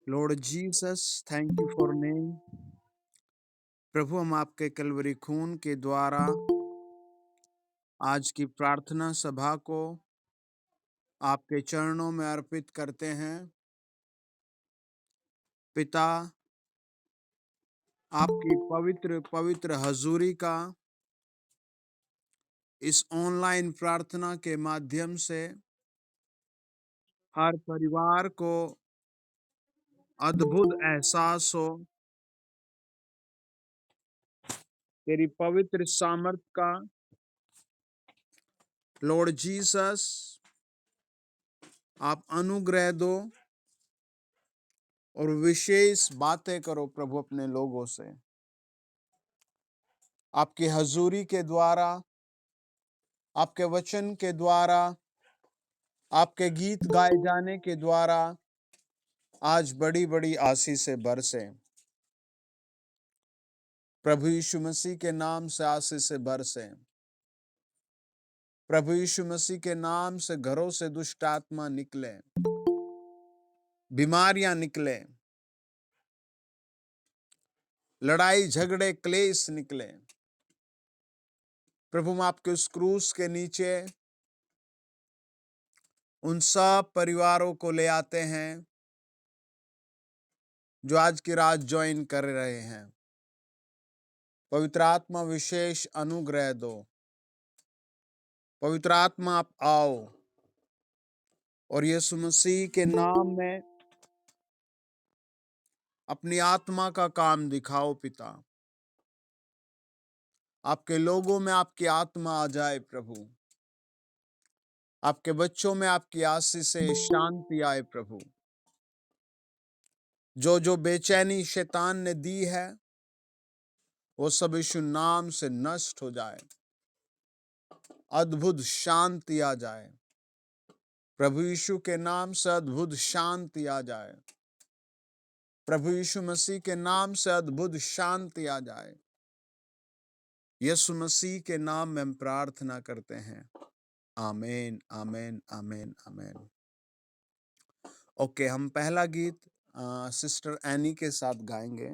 Lord Jesus, thank you for name. प्रभु, हम आपके कलवरी खून के द्वारा आज की प्रार्थना सभा को आपके चरणों में अर्पित करते हैं। पिता, आपकी पवित्र पवित्र हजूरी का इस ऑनलाइन प्रार्थना के माध्यम से हर परिवार को अद्भुत एहसास हो तेरी पवित्र सामर्थ का। लॉर्ड जीसस, आप अनुग्रह दो और विशेष बातें करो प्रभु अपने लोगों से। आपकी हजूरी के द्वारा, आपके वचन के द्वारा, आपके गीत गाए जाने के द्वारा आज बड़ी बड़ी आशीषें बरसे। प्रभु यीशु मसीह के नाम से आशीषें बरसे। प्रभु यीशु मसीह के नाम से घरों से दुष्ट आत्मा निकले, बीमारियां निकले, लड़ाई झगड़े क्लेश निकले। प्रभु, हम आपके उस क्रूस के नीचे उन सब परिवारों को ले आते हैं जो आज की रात ज्वाइन कर रहे हैं। पवित्र आत्मा विशेष अनुग्रह दो। पवित्र आत्मा आप आओ और यीशु मसीह के नाम में अपनी आत्मा का काम दिखाओ। पिता, आपके लोगों में आपकी आत्मा आ जाए। प्रभु, आपके बच्चों में आपकी आशीष से शांति आए। प्रभु, जो जो बेचैनी शैतान ने दी है वो सब यीशु नाम से नष्ट हो जाए। अद्भुत शांति आ जाए। प्रभु यीशु के नाम से अद्भुत शांति आ जाए। प्रभु यीशु मसीह के नाम से अद्भुत शांति आ जाए। यीशु मसीह के नाम में हम प्रार्थना करते हैं। आमीन, आमीन, आमीन, आमीन। ओके, हम पहला गीत सिस्टर एनी के साथ गाएंगे।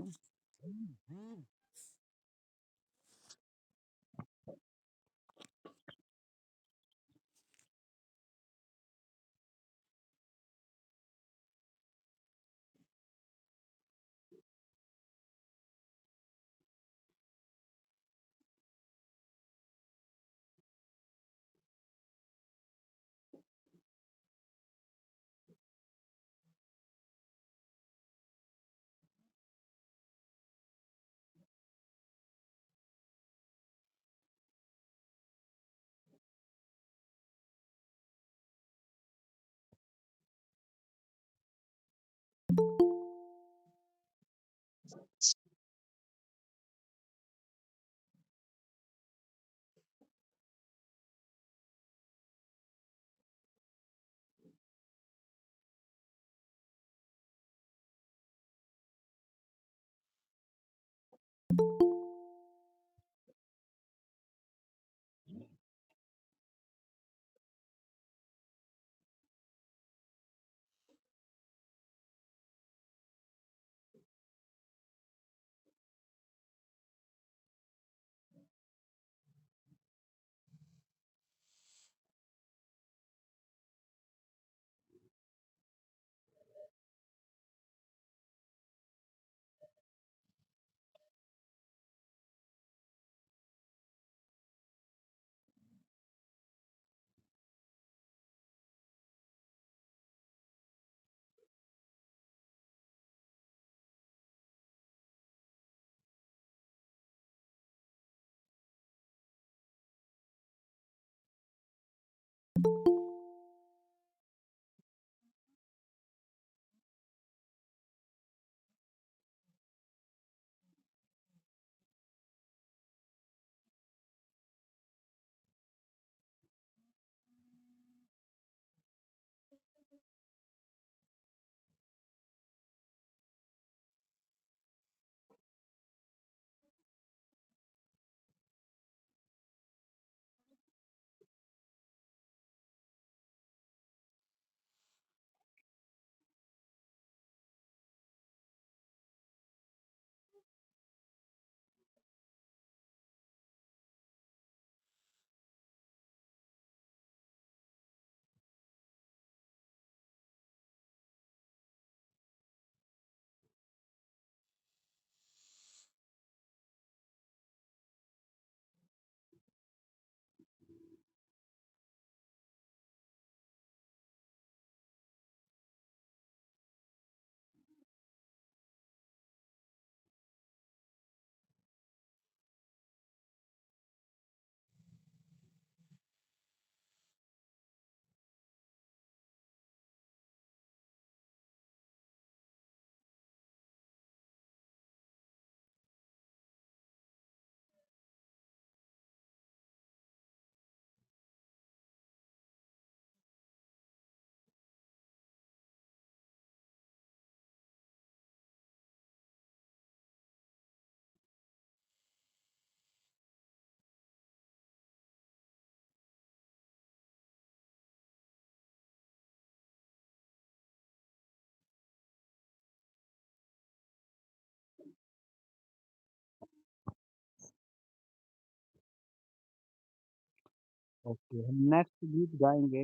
ओके, हम नेक्स्ट गीत गाएँगे।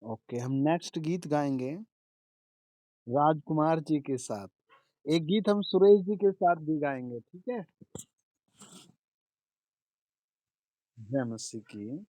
ओके, हम नेक्स्ट गीत गाएँगे राजकुमार जी के साथ। एक गीत हम सुरेश जी के साथ भी गाएँगे, ठीक है? जय मसीह की।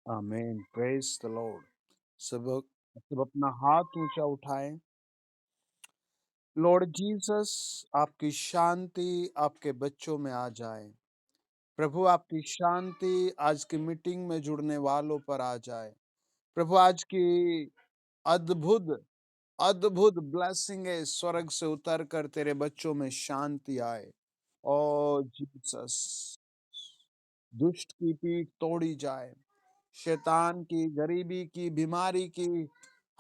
आमीन, प्रेज़ द लॉर्ड। सब अपना हाथ ऊँचा उठाएँ। लॉर्ड जीसस, आपकी शांति आपके बच्चों में आ जाए। प्रभु, आपकी शांति आज की मीटिंग में जुड़ने वालों पर आ जाए। प्रभु, आज की अद्भुत अद्भुत ब्लेसिंगें स्वर्ग से उतर कर तेरे बच्चों में शांति आए। ओह जीसस, दुष्ट की पीठ तोड़ी जाए, शैतान की, गरीबी की, बीमारी की,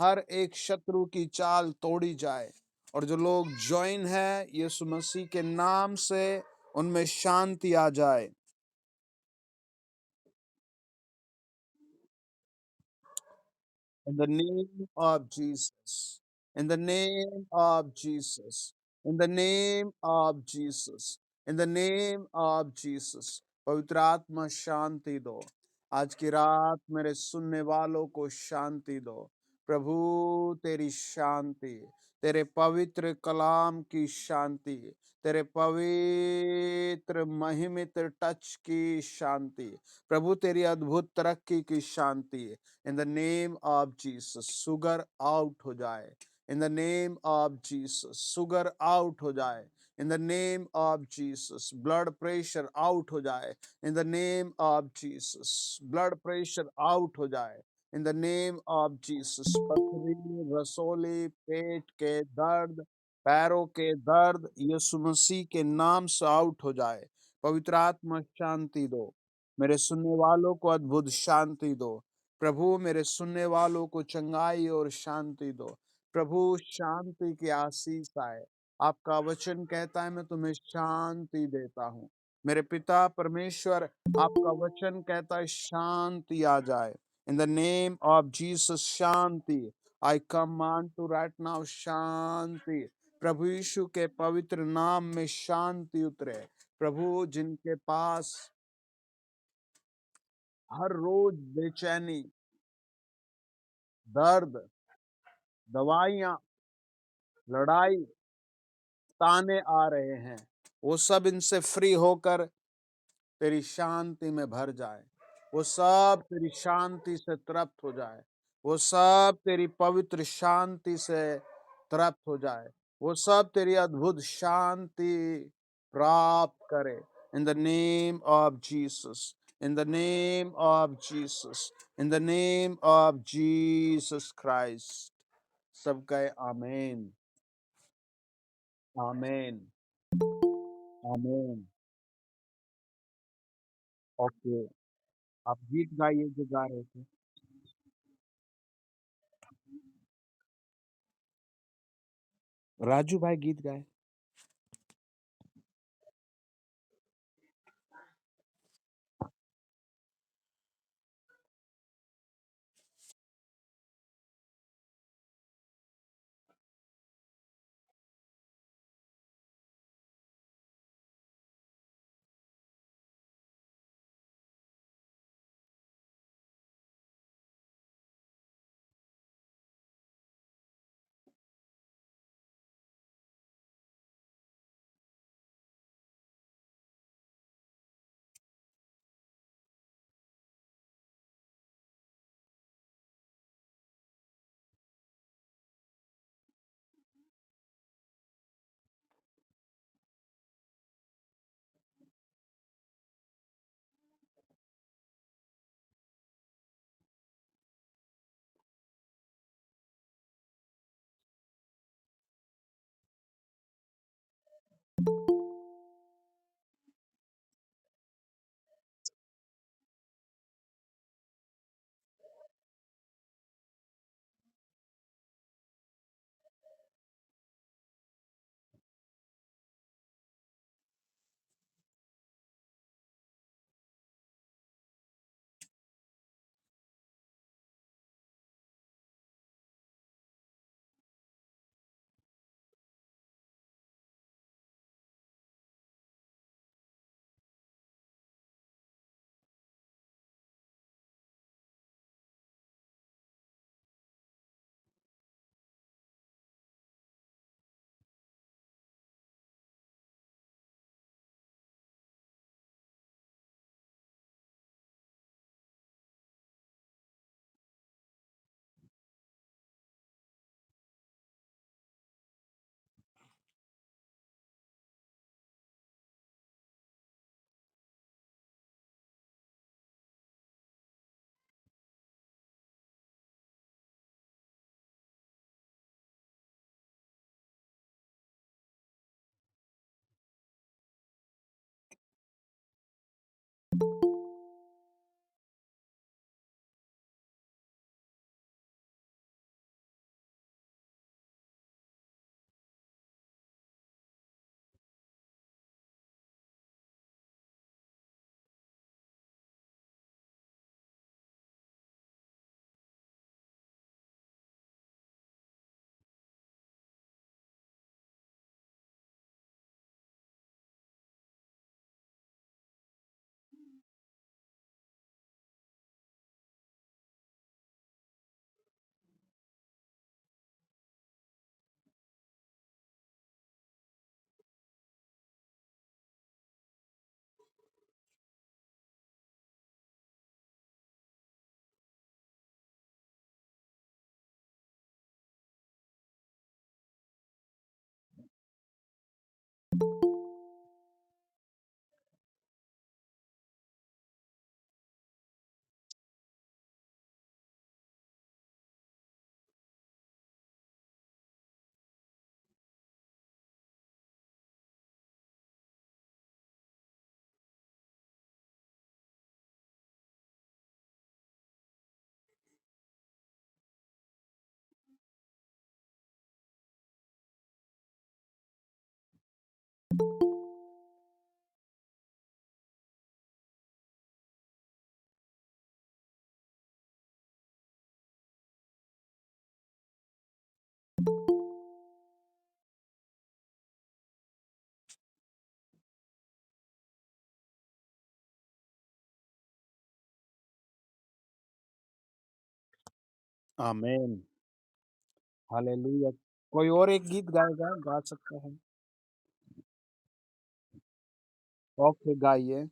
हर एक शत्रु की चाल तोड़ी जाए। और जो लोग जॉइन है यीशु मसीह के नाम से, उनमें शांति आ जाए। In the name of Jesus. In the name of Jesus. In the name of Jesus. In the name of Jesus. पवित्र आत्मा शांति दो। आज की रात मेरे सुनने वालों को शांति दो। प्रभु, तेरी शांति, तेरे पवित्र कलाम की शांति, तेरे पवित्र महिमित टच की शांति, प्रभु तेरी अद्भुत तरक्की की शांति, in the name of Jesus sugar out हो जाए। In the name of Jesus sugar out हो जाए। In the name of Jesus blood pressure out हो जाए। In the name of Jesus blood pressure out हो जाए। In the name of Jesus पथरी, रसोली, पेट के दर्द, पैरों के दर्द यीशु मसीह के नाम से आउट हो जाए। पवित्र आत्मा शांति दो। मेरे सुनने वालों को अद्भुत शांति दो। प्रभु, मेरे सुनने वालों को चंगाई और शांति दो। प्रभु, शांति की आशीष आए। आपका वचन कहता है मैं तुम्हें शांति देता हूँ। मेरे पिता परमेश्वर, आपका वचन कहता है शांति आ जाए। In the name of Jesus शांति। I command to right now शांति। प्रभु यीशु के पवित्र नाम में शांति उतरे। प्रभु, जिनके पास हर रोज बेचैनी, दर्द, दवाइयां, लड़ाई, ताने आ रहे हैं, वो सब इनसे फ्री होकर तेरी शांति में भर जाए। वो सब तेरी शांति से तृप्त हो जाए। वो सब तेरी पवित्र शांति से तृप्त हो जाए। वो सब तेरी अद्भुत शांति प्राप्त करे। इन the name of Jesus, in the name of Jesus, in the name of Jesus Christ. सब कहे आमीन, आमीन, आमीन। ओके, आप गीत गाइए जो गा रहे थे। राजू भाई गीत गाए। आमीन। हालेलुया। कोई और एक गीत गाएगा? गा सकता है। ओके, गाइए।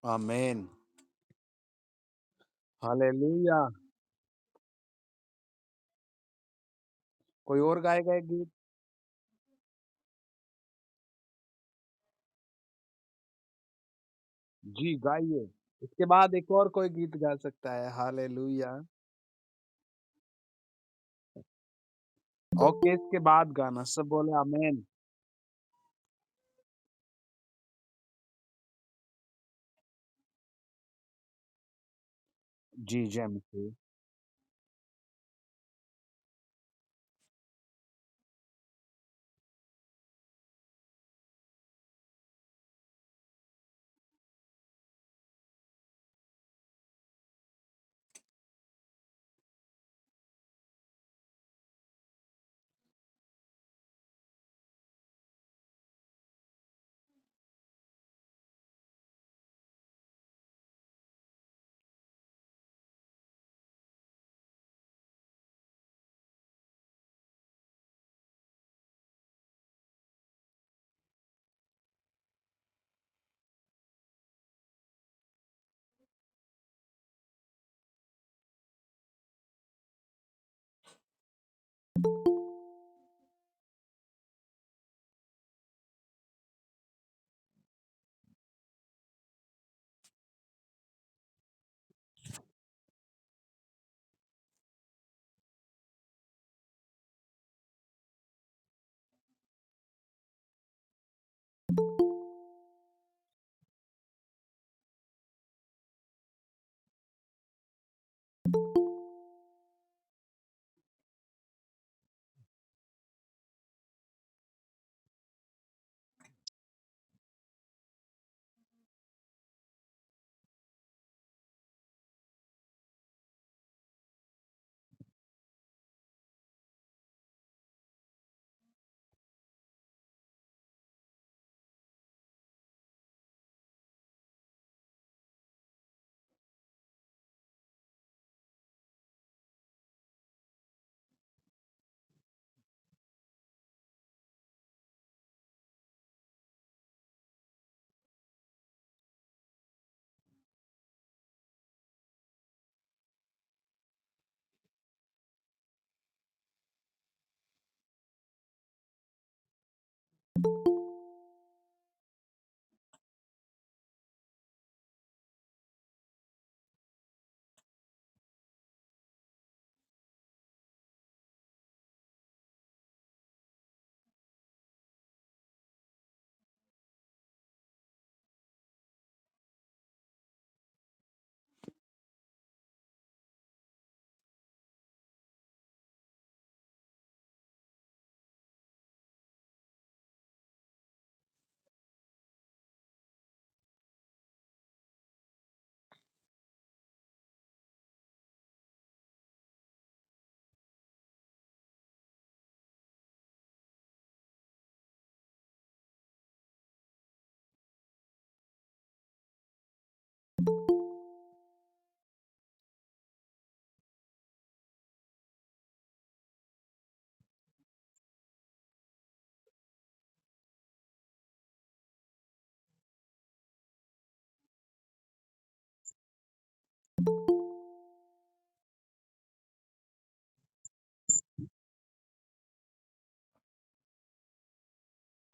आमीन। हालेलुया। कोई और गाएगा एक गीत? जी, गाइए। इसके बाद एक और कोई गीत गा सकता है। हालेलुया। ओके, इसके बाद गाना। सब बोले आमीन। जी, जय मसीह।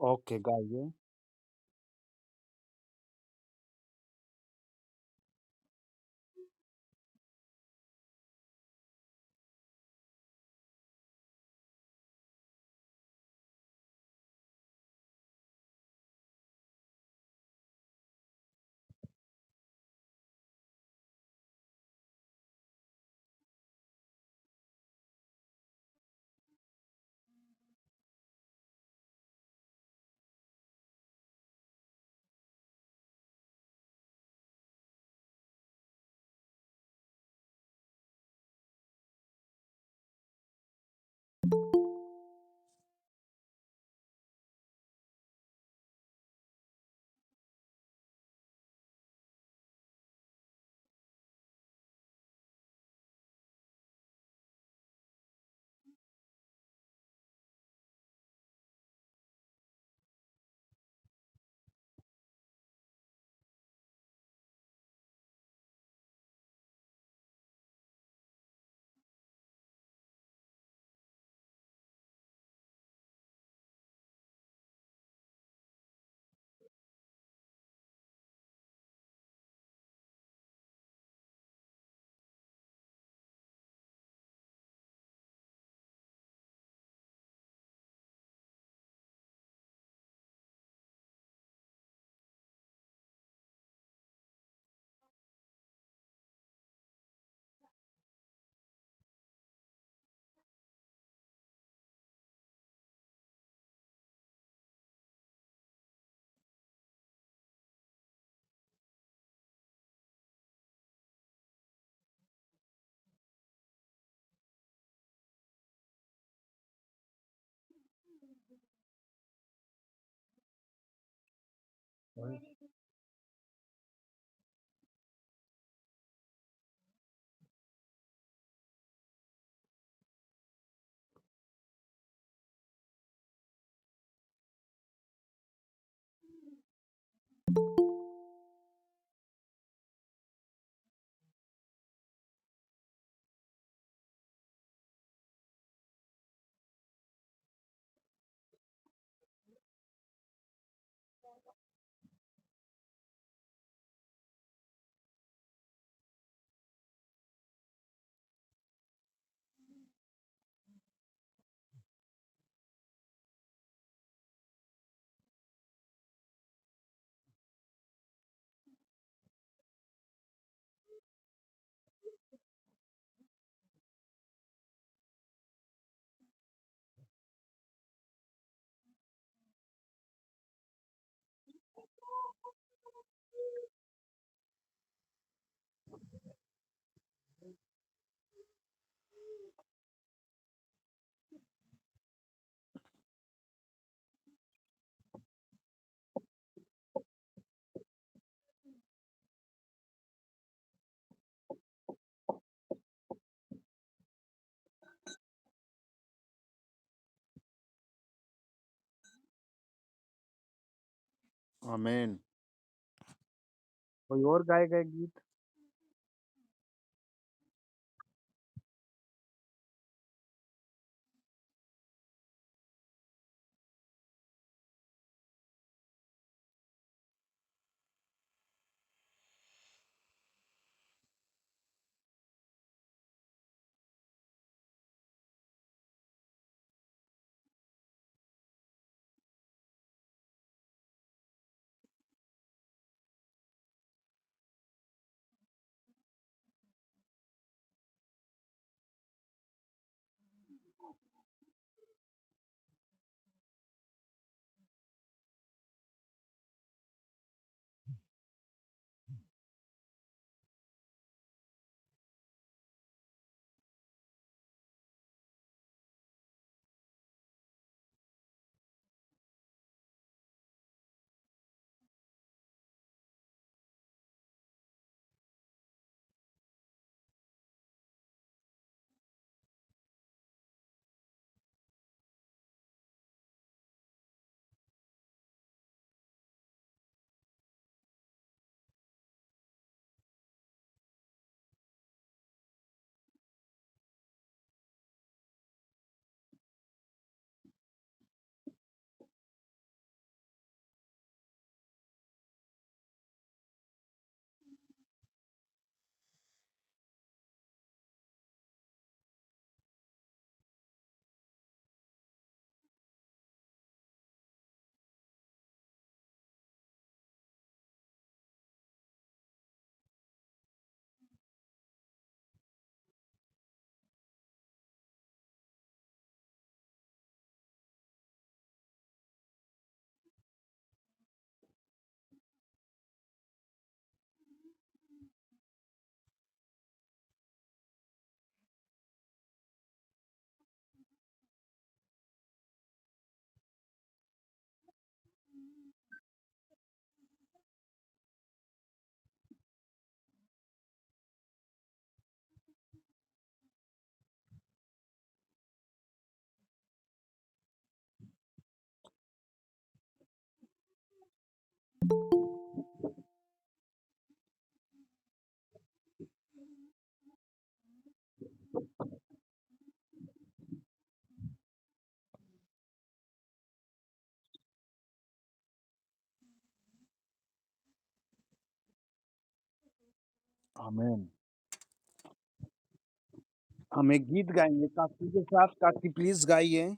ओके गाइए। आमीन। कोई और गाएगा एक गीत? आमीन। हम एक गीत गाएंगे काकी के साथ। काकी प्लीज गाइए।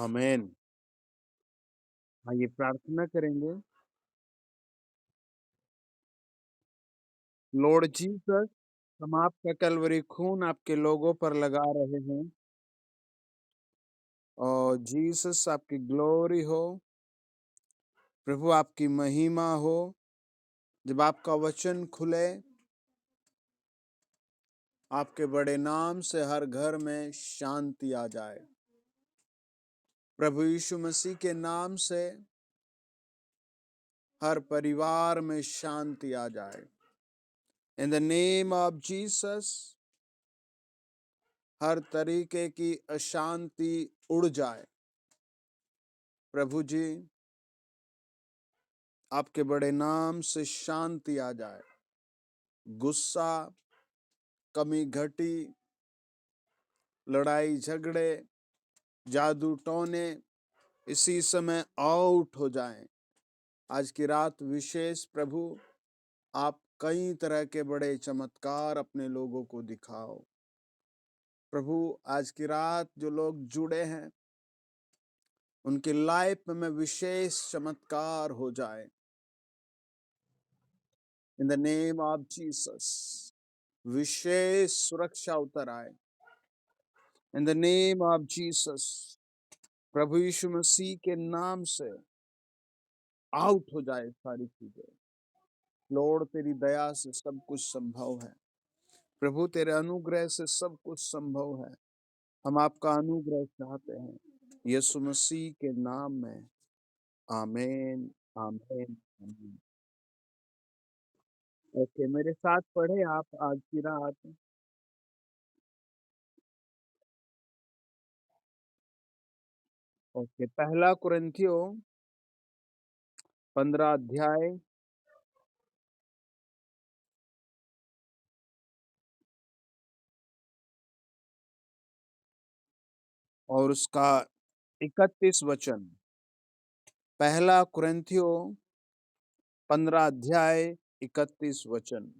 आमीन। आइए प्रार्थना करेंगे। लॉर्ड जीसस, हम आपका कलवरी खून आपके लोगों पर लगा रहे हैं और जीसस आपकी ग्लोरी हो, प्रभु आपकी महिमा हो। जब आपका वचन खुले, आपके बड़े नाम से हर घर में शांति आ जाए। प्रभु यीशु मसीह के नाम से हर परिवार में शांति आ जाए। In the name of Jesus हर तरीके की अशांति उड़ जाए। प्रभु जी, आपके बड़े नाम से शांति आ जाए। गुस्सा, कमी घटी, लड़ाई झगड़े, जादू टोने इसी समय आउट हो जाएं। आज की रात विशेष प्रभु, आप कई तरह के बड़े चमत्कार अपने लोगों को दिखाओ। प्रभु, आज की रात जो लोग जुड़े हैं उनकी लाइफ में विशेष चमत्कार हो जाए। In the name of Jesus विशेष सुरक्षा उतर आए। In the name of Jesus प्रभु यीशु मसीह के नाम से आउट हो जाए सारी चीजें। लॉर्ड तेरी दया से सब कुछ संभव है। प्रभु तेरे अनुग्रह से सब कुछ संभव है। हम आपका अनुग्रह चाहते हैं यीशु मसीह के नाम में। आमीन आमीन आमीन। ओके, मेरे साथ पढ़े आप आज की रात। ओके, पहला कुरिन्थियों 15 अध्याय और उसका 31 वचन। पहला कुरिन्थियों 15 अध्याय 31 वचन।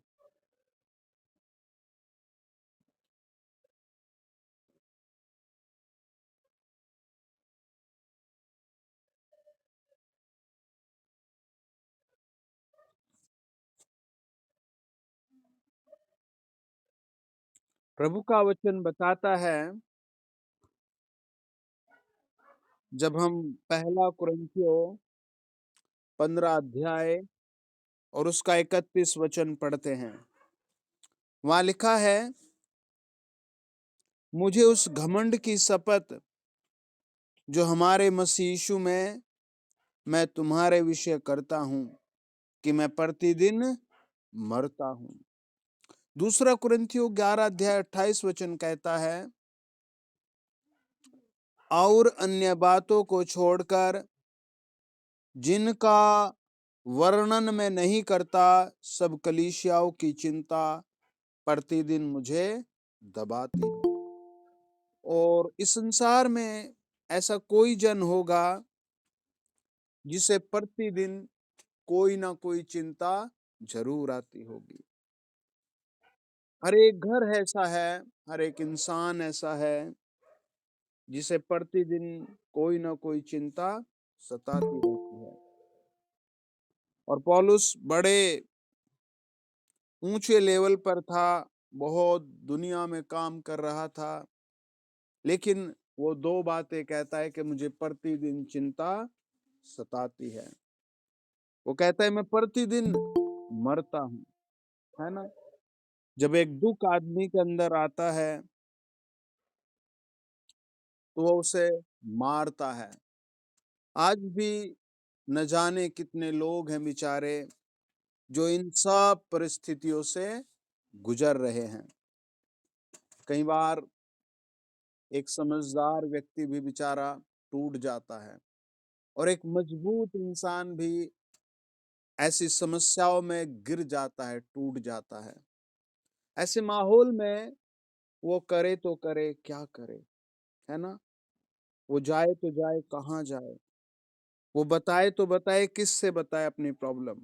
प्रभु का वचन बताता है, जब हम पहला कुरिन्थियों 15 अध्याय और उसका 31 वचन पढ़ते हैं, वहां लिखा है, मुझे उस घमंड की शपथ जो हमारे मसीह यीशु में मैं तुम्हारे विषय करता हूं कि मैं प्रतिदिन मरता हूं। दूसरा कुरिन्थियों 11 अध्याय 28 वचन कहता है, और अन्य बातों को छोड़कर जिनका वर्णन मैं नहीं करता, सब कलीसियाओं की चिंता प्रतिदिन मुझे दबाती है। और इस संसार में ऐसा कोई जन होगा जिसे प्रतिदिन कोई ना कोई चिंता जरूर आती होगी। हर एक घर ऐसा है, हर एक इंसान ऐसा है जिसे प्रतिदिन कोई ना कोई चिंता सताती रहती है। और पौलुस बड़े ऊंचे लेवल पर था, बहुत दुनिया में काम कर रहा था, लेकिन वो दो बातें कहता है कि मुझे प्रतिदिन चिंता सताती है। वो कहता है मैं प्रतिदिन मरता हूं, है ना। जब एक दुख आदमी के अंदर आता है तो वो उसे मारता है। आज भी न जाने कितने लोग हैं बेचारे जो इन सब परिस्थितियों से गुजर रहे हैं। कई बार एक समझदार व्यक्ति भी बेचारा टूट जाता है और एक मजबूत इंसान भी ऐसी समस्याओं में गिर जाता है, टूट जाता है। ऐसे माहौल में वो करे तो करे क्या करे, है ना। वो जाए तो जाए कहाँ जाए, वो बताए तो बताए किससे बताए अपनी प्रॉब्लम,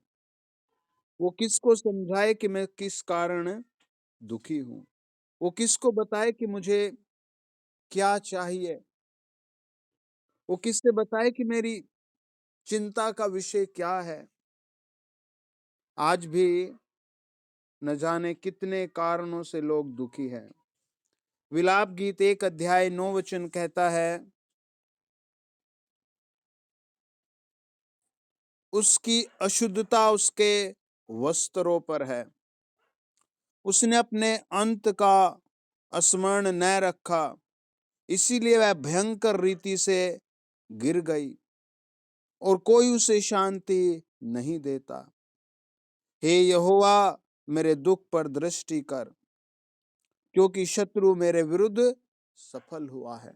वो किसको समझाए कि मैं किस कारण दुखी हूँ, वो किसको बताए कि मुझे क्या चाहिए, वो किससे बताए कि मेरी चिंता का विषय क्या है। आज भी न जाने कितने कारणों से लोग दुखी हैं। विलाप गीत 1 अध्याय 9 वचन कहता है, उसकी अशुद्धता उसके वस्त्रों पर है, उसने अपने अंत का स्मरण न रखा, इसीलिए वह भयंकर रीति से गिर गई और कोई उसे शांति नहीं देता। हे यहोवा, मेरे दुख पर दृष्टि कर, क्योंकि शत्रु मेरे विरुद्ध सफल हुआ है।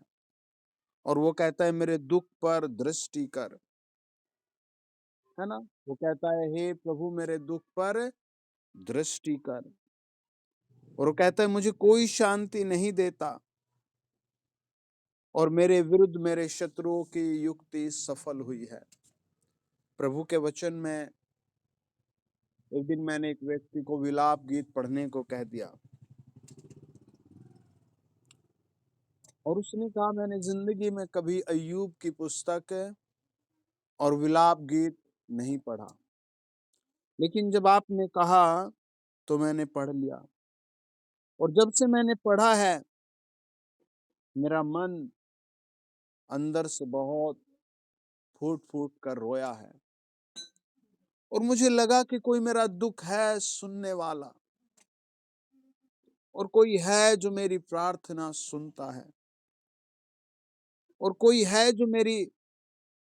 और वो कहता है मेरे दुख पर दृष्टि कर, है ना। वो कहता है हे प्रभु मेरे दुख पर दृष्टि कर। और वो कहता है मुझे कोई शांति नहीं देता और मेरे विरुद्ध मेरे शत्रुओं की युक्ति सफल हुई है। प्रभु के वचन में एक दिन मैंने एक व्यक्ति को विलाप गीत पढ़ने को कह दिया और उसने कहा मैंने जिंदगी में कभी अय्यूब की पुस्तक और विलाप गीत नहीं पढ़ा। लेकिन जब आपने कहा तो मैंने पढ़ लिया, और जब से मैंने पढ़ा है, मेरा मन अंदर से बहुत फूट-फूट कर रोया है, और मुझे लगा कि कोई मेरा दुःख है सुनने वाला, और कोई है जो मेरी प्रार्थना सुनता है, और कोई है जो मेरी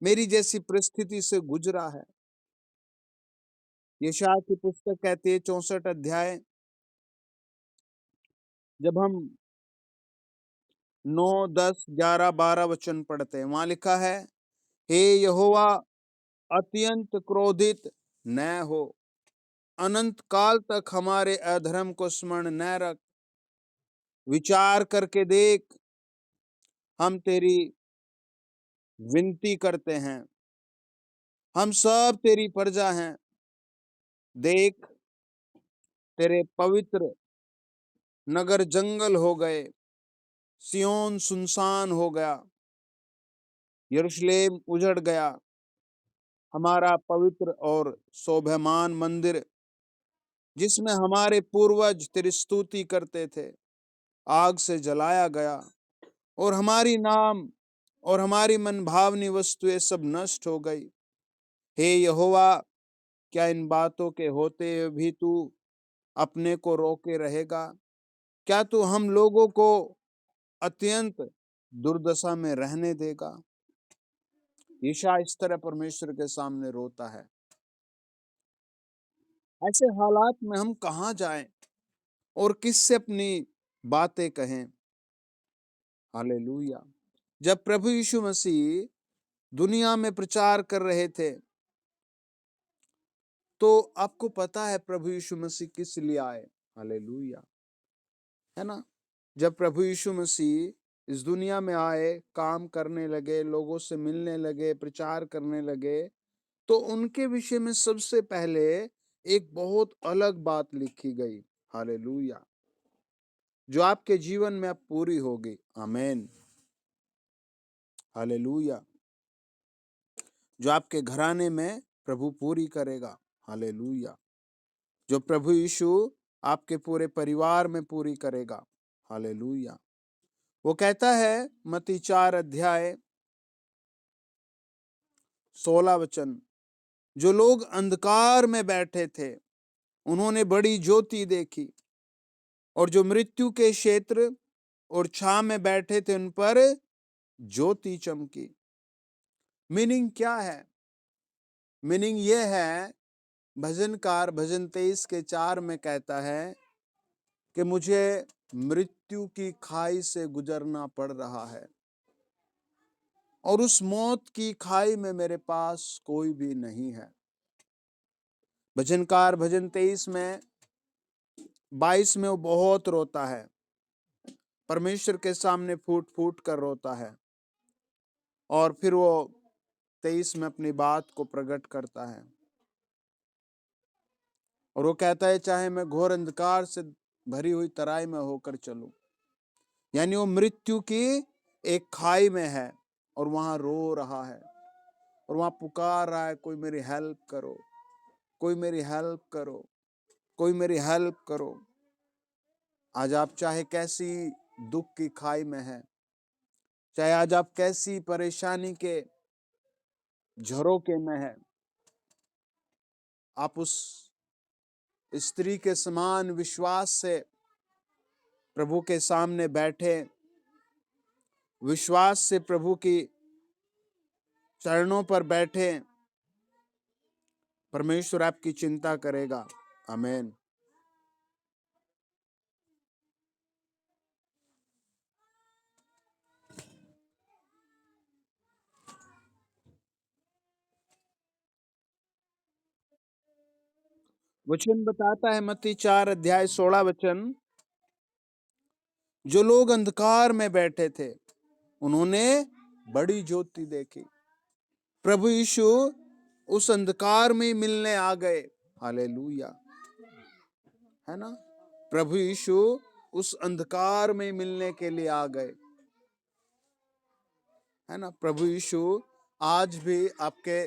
मेरी जैसी परिस्थिति से गुजरा है। यशायाह की पुस्तक कहती है 64 अध्याय, जब हम 9, 10, 11, 12 वचन पढ़ते हैं, वहां लिखा है, हे यहोवा, अत्यंत क्रोधित न हो, अनंत काल तक हमारे अधर्म को स्मरण न रख, विचार करके देख, हम तेरी विनती करते हैं, हम सब तेरी प्रजा हैं। देख, तेरे पवित्र नगर जंगल हो गए, सियोन सुनसान हो गया, यरूशलेम उजड़ गया, हमारा पवित्र और शोभायमान मंदिर, जिसमें हमारे पूर्वज तेरी स्तुति करते थे, आग से जलाया गया, और हमारी नाम और हमारी मनभावनी वस्तुएं सब नष्ट हो गई। हे यहोवा, क्या इन बातों के होते हुए भी तू अपने को रोके रहेगा? क्या तू हम लोगों को अत्यंत दुर्दशा में रहने देगा? यशायाह इस तरह परमेश्वर के सामने रोता है। ऐसे हालात में हम कहाँ जाएं और किससे अपनी बातें कहें? हालेलुया। जब प्रभु यीशु मसीह दुनिया में प्रचार कर रहे थे, तो आपको पता है प्रभु यीशु मसीह किस लिए आए? हालेलुया, है ना? जब प्रभु यीशु मसीह इस दुनिया में आए, काम करने लगे, लोगों से मिलने लगे, प्रचार करने लगे, तो उनके विषय में सबसे पहले एक बहुत अलग बात लिखी गई। हालेलुया, जो आपके जीवन में अब पूरी होगी। आमीन। हालेलुया, जो आपके घराने में प्रभु पूरी करेगा। हालेलुया, जो प्रभु यीशु आपके पूरे परिवार में पूरी करेगा। हालेलुया। वो कहता है मत्ती 4 अध्याय 16 वचन, जो लोग अंधकार में बैठे थे, उन्होंने बड़ी ज्योति देखी, और जो मृत्यु के क्षेत्र और छाव में बैठे थे, उन पर ज्योति चमकी। मीनिंग क्या है? मीनिंग ये है, भजनकार भजन 23 के 4 में कहता है कि मुझे मृत्यु की खाई से गुजरना पड़ रहा है, और उस मौत की खाई में मेरे पास कोई भी नहीं है। भजनकार भजन 23 में 22 में वो बहुत रोता है, परमेश्वर के सामने फूट फूट कर रोता है, और फिर वो 23 में अपनी बात को प्रकट करता है, और वो कहता है, चाहे मैं घोर अंधकार से भरी हुई तराई में होकर चलूं, यानी वो मृत्यु की एक खाई में है, और वहां रो रहा है, और वहां पुकार रहा है, कोई मेरी हेल्प करो, कोई मेरी हेल्प करो, कोई मेरी हेल्प करो। आज आप चाहे कैसी दुख की खाई में हैं, चाहे आज आप कैसी परेशानी के झरोके में हैं, आप उस स्त्री के समान विश्वास से प्रभु के सामने बैठे, विश्वास से प्रभु की चरणों पर बैठे, परमेश्वर आपकी चिंता करेगा। आमीन। वचन बताता है मत्ती 4 अध्याय 16 वचन, जो लोग अंधकार में बैठे थे, उन्होंने बड़ी ज्योति देखी। प्रभु यीशु उस अंधकार में मिलने आ गए। हालेलुया, है ना? प्रभु यीशु उस अंधकार में मिलने के लिए आ गए, है ना? प्रभु यीशु आज भी आपके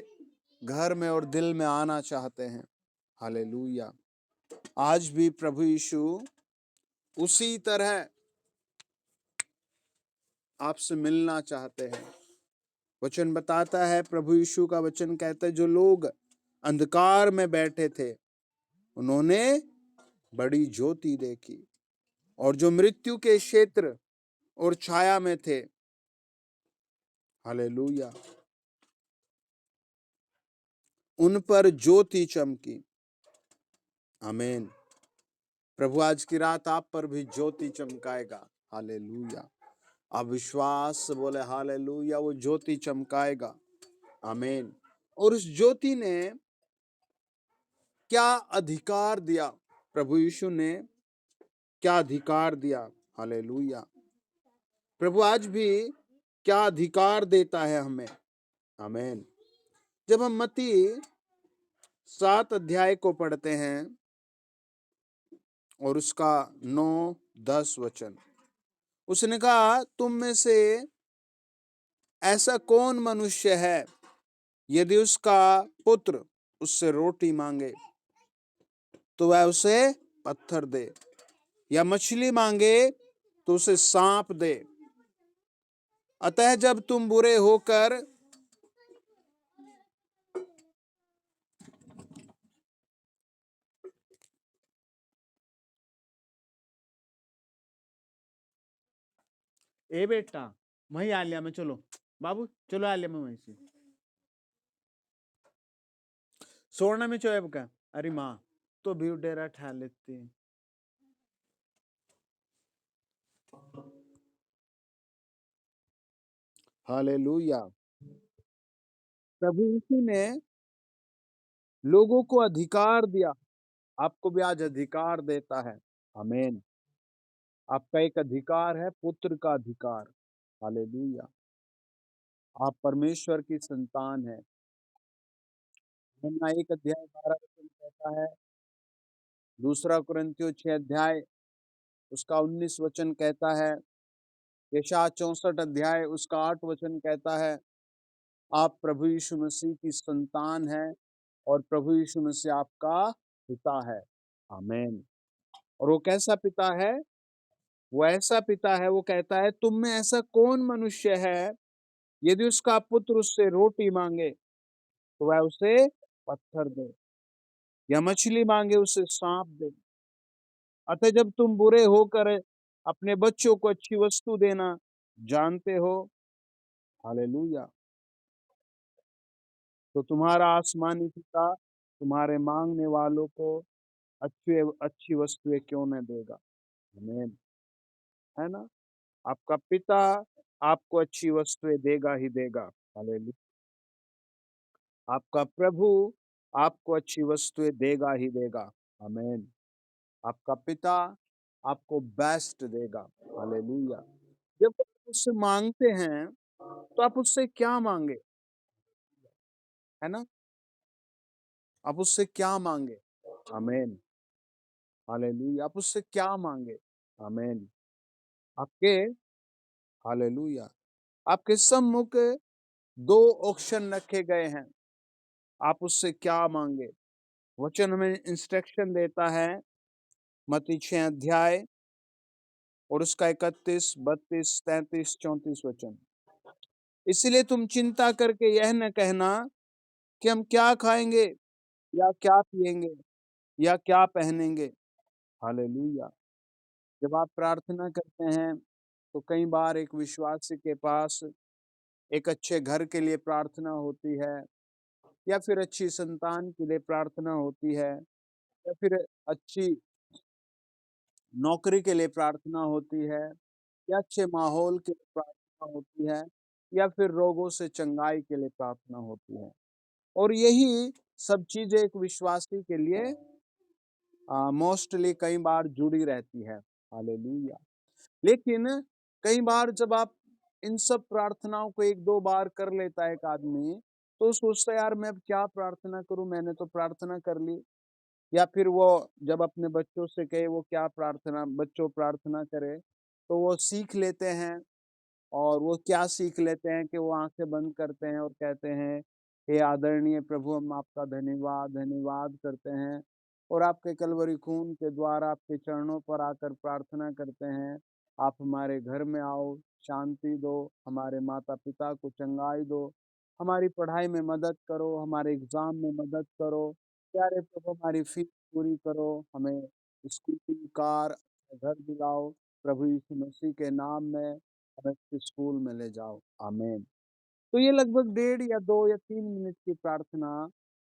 घर में और दिल में आना चाहते हैं। हालेलुया। आज भी प्रभु यीशु उसी तरह आपसे मिलना चाहते हैं। वचन बताता है, प्रभु यीशु का वचन कहता है, जो लोग अंधकार में बैठे थे उन्होंने बड़ी ज्योति देखी, और जो मृत्यु के क्षेत्र और छाया में थे, हालेलुया, उन पर ज्योति चमकी। आमीन। प्रभु आज की रात आप पर भी ज्योति चमकाएगा। हालेलुया। आप विश्वास से बोले हालेलुया, वो ज्योति चमकाएगा। आमीन। और उस ज्योति ने क्या अधिकार दिया? प्रभु यीशु ने क्या अधिकार दिया? हालेलुया। प्रभु आज भी क्या अधिकार देता है हमें? आमीन। जब हम मत्ती 7 अध्याय को पढ़ते हैं और उसका 9-10 वचन, उसने कहा, तुम में से ऐसा कौन मनुष्य है यदि उसका पुत्र उससे रोटी मांगे तो वह उसे पत्थर दे, या मछली मांगे तो उसे सांप दे? अतः जब तुम बुरे होकर ए बेटा वही आलिया में, चलो बाबू चलो आलिया में, वहीं से सोना में चोएब का। अरे माँ तो भी डेरा ठा लेते हैं। हालेलुया। प्रभु यीशु ने लोगों को अधिकार दिया, आपको भी आज अधिकार देता है। आमीन। आपका एक अधिकार है, पुत्र का अधिकार। हालेलुया। आप परमेश्वर की संतान है। यूहन्ना 1 अध्याय 12 वचन कहता है, दूसरा कुरिन्थियों 6 अध्याय उसका 19 वचन कहता है, यशायाह 64 अध्याय उसका 8 वचन कहता है, आप प्रभु यीशु मसीह की संतान है और प्रभु यीशु मसीह आपका पिता है। आमीन। और वो कैसा पिता है? वो ऐसा पिता है, वो कहता है, तुम में ऐसा कौन मनुष्य है यदि उसका पुत्र उससे रोटी मांगे तो वह उसे पत्थर दे, या मछली मांगे उसे सांप दे? अतः जब तुम बुरे होकर अपने बच्चों को अच्छी वस्तु देना जानते हो, हालेलुया, तो तुम्हारा आसमानी पिता तुम्हारे मांगने वालों को अच्छी वस्तुएं क्यों न देगा? आमीन। है ना? आपका पिता आपको अच्छी वस्तुएं देगा ही देगा। हालेलुया। आपका प्रभु आपको अच्छी वस्तुएं देगा ही देगा। आमीन। आपका पिता आपको बेस्ट देगा। हालेलुया। जब आप उससे मांगते हैं तो आप उससे क्या मांगे? है ना? आप उससे क्या मांगे? आमीन। हालेलुया। आप उससे क्या मांगे? आमीन। आपके हालेलुया आपके सम्मुख 2 ऑप्शन रखे गए हैं, आप उससे क्या मांगे? वचन हमें इंस्ट्रक्शन देता है, मत्ती 6 अध्याय और उसका 31, 32, 33, 34 वचन। इसलिए तुम चिंता करके यह न कहना कि हम क्या खाएंगे या क्या पिएंगे या क्या पहनेंगे। हालेलुया। जब आप प्रार्थना करते हैं तो कई बार एक विश्वासी के पास एक अच्छे घर के लिए प्रार्थना होती है, या फिर अच्छी संतान के लिए प्रार्थना होती है, या फिर अच्छी नौकरी के लिए प्रार्थना होती है, या अच्छे माहौल के लिए प्रार्थना होती है, या फिर रोगों से चंगाई के लिए प्रार्थना होती है। और यही सब चीजें एक विश्वासी के लिए मोस्टली कई बार जुड़ी रहती है। हालेलुया। लेकिन कई बार जब आप इन सब प्रार्थनाओं को 1-2 बार कर लेता है एक आदमी, तो सोचता है, यार मैं अब क्या प्रार्थना करूं, मैंने तो प्रार्थना कर ली। या फिर वो जब अपने बच्चों से कहे वो क्या प्रार्थना, बच्चों प्रार्थना करे, तो वो सीख लेते हैं। और वो क्या सीख लेते हैं कि वो आंखें बंद करते हैं और कहते हैं, हे आदरणीय प्रभु, हम आपका धन्यवाद धन्यवाद करते हैं और आपके कलवरी खून के द्वारा आपके चरणों पर आकर प्रार्थना करते हैं, आप हमारे घर में आओ, शांति दो, हमारे माता-पिता को चंगाई दो, हमारी पढ़ाई में मदद करो, हमारे एग्ज़ाम में मदद करो। प्यारे प्रभु हमारी फ़ीस पूरी करो, हमें स्कूटी, कार, घर दिलाओ। प्रभु यीशु मसीह के नाम में हमें स्कूल में ले जाओ। आमीन। तो ये लगभग 1.5 या 2 या 3 मिनट की प्रार्थना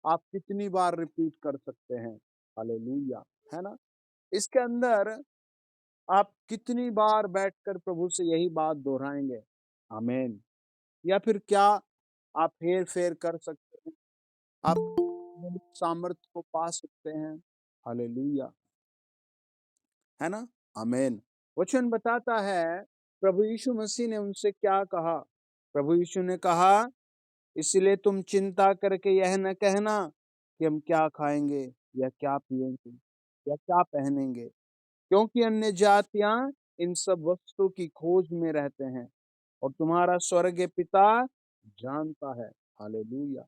आप कितनी बार रिपीट कर सकते हैं। हालेलुया, है ना? इसके अंदर आप कितनी बार बैठकर प्रभु से यही बात दोहराएँगे? आमीन। या फिर क्या आप हेर-फेर कर सकते हैं? आप सामर्थ्य को पा सकते हैं। हालेलुया, है ना? आमीन। वचन बताता है प्रभु यीशु मसीह ने उनसे क्या कहा? प्रभु यीशु ने कहा, इसलिए तुम चिंता करके यह न कहना कि हम क्या खाएँगे या क्या पिएँगे या क्या पहनेंगे, क्योंकि अन्य जातियाँ इन सब वस्तु की खोज में रहते हैं और तुम्हारा स्वर्गीय पिता जानता है। हालेलुया,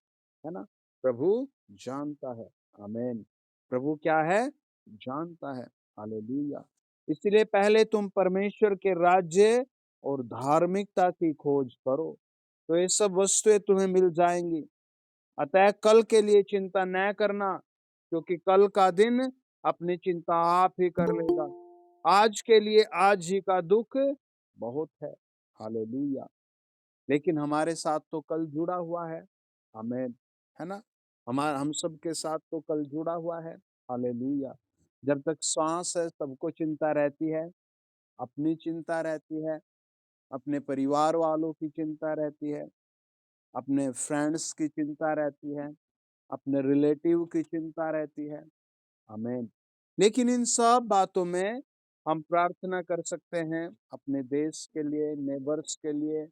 है ना? प्रभु जानता है। आमीन। प्रभु क्या है? जानता है। हालेलुया। इसलिए पहले तुम परमेश्वर के राज्य और धार्मिकता की खोज करो, तो ये सब वस्तुएँ तुम्हें मिल जाएँगी। अतः कल के लिए चिंता न करना, क्योंकि कल का दिन अपनी चिंता आप ही कर लेगा। आज के लिए आज ही का दुःख बहुत है। हालेलुया। लेकिन हमारे साथ तो कल जुड़ा हुआ है। आमीन, है ना? हम सबके साथ तो कल जुड़ा हुआ है। हालेलुया। जब तक श्वास है सबको चिंता रहती है, अपनी चिंता रहती है, अपने परिवार वालों की चिंता रहती है, अपने फ्रेंड्स की चिंता रहती है, अपने रिलेटिव की चिंता रहती है। आमीन। लेकिन इन सब बातों में हम प्रार्थना कर सकते हैं अपने देश के लिए, नेबर्स के लिए,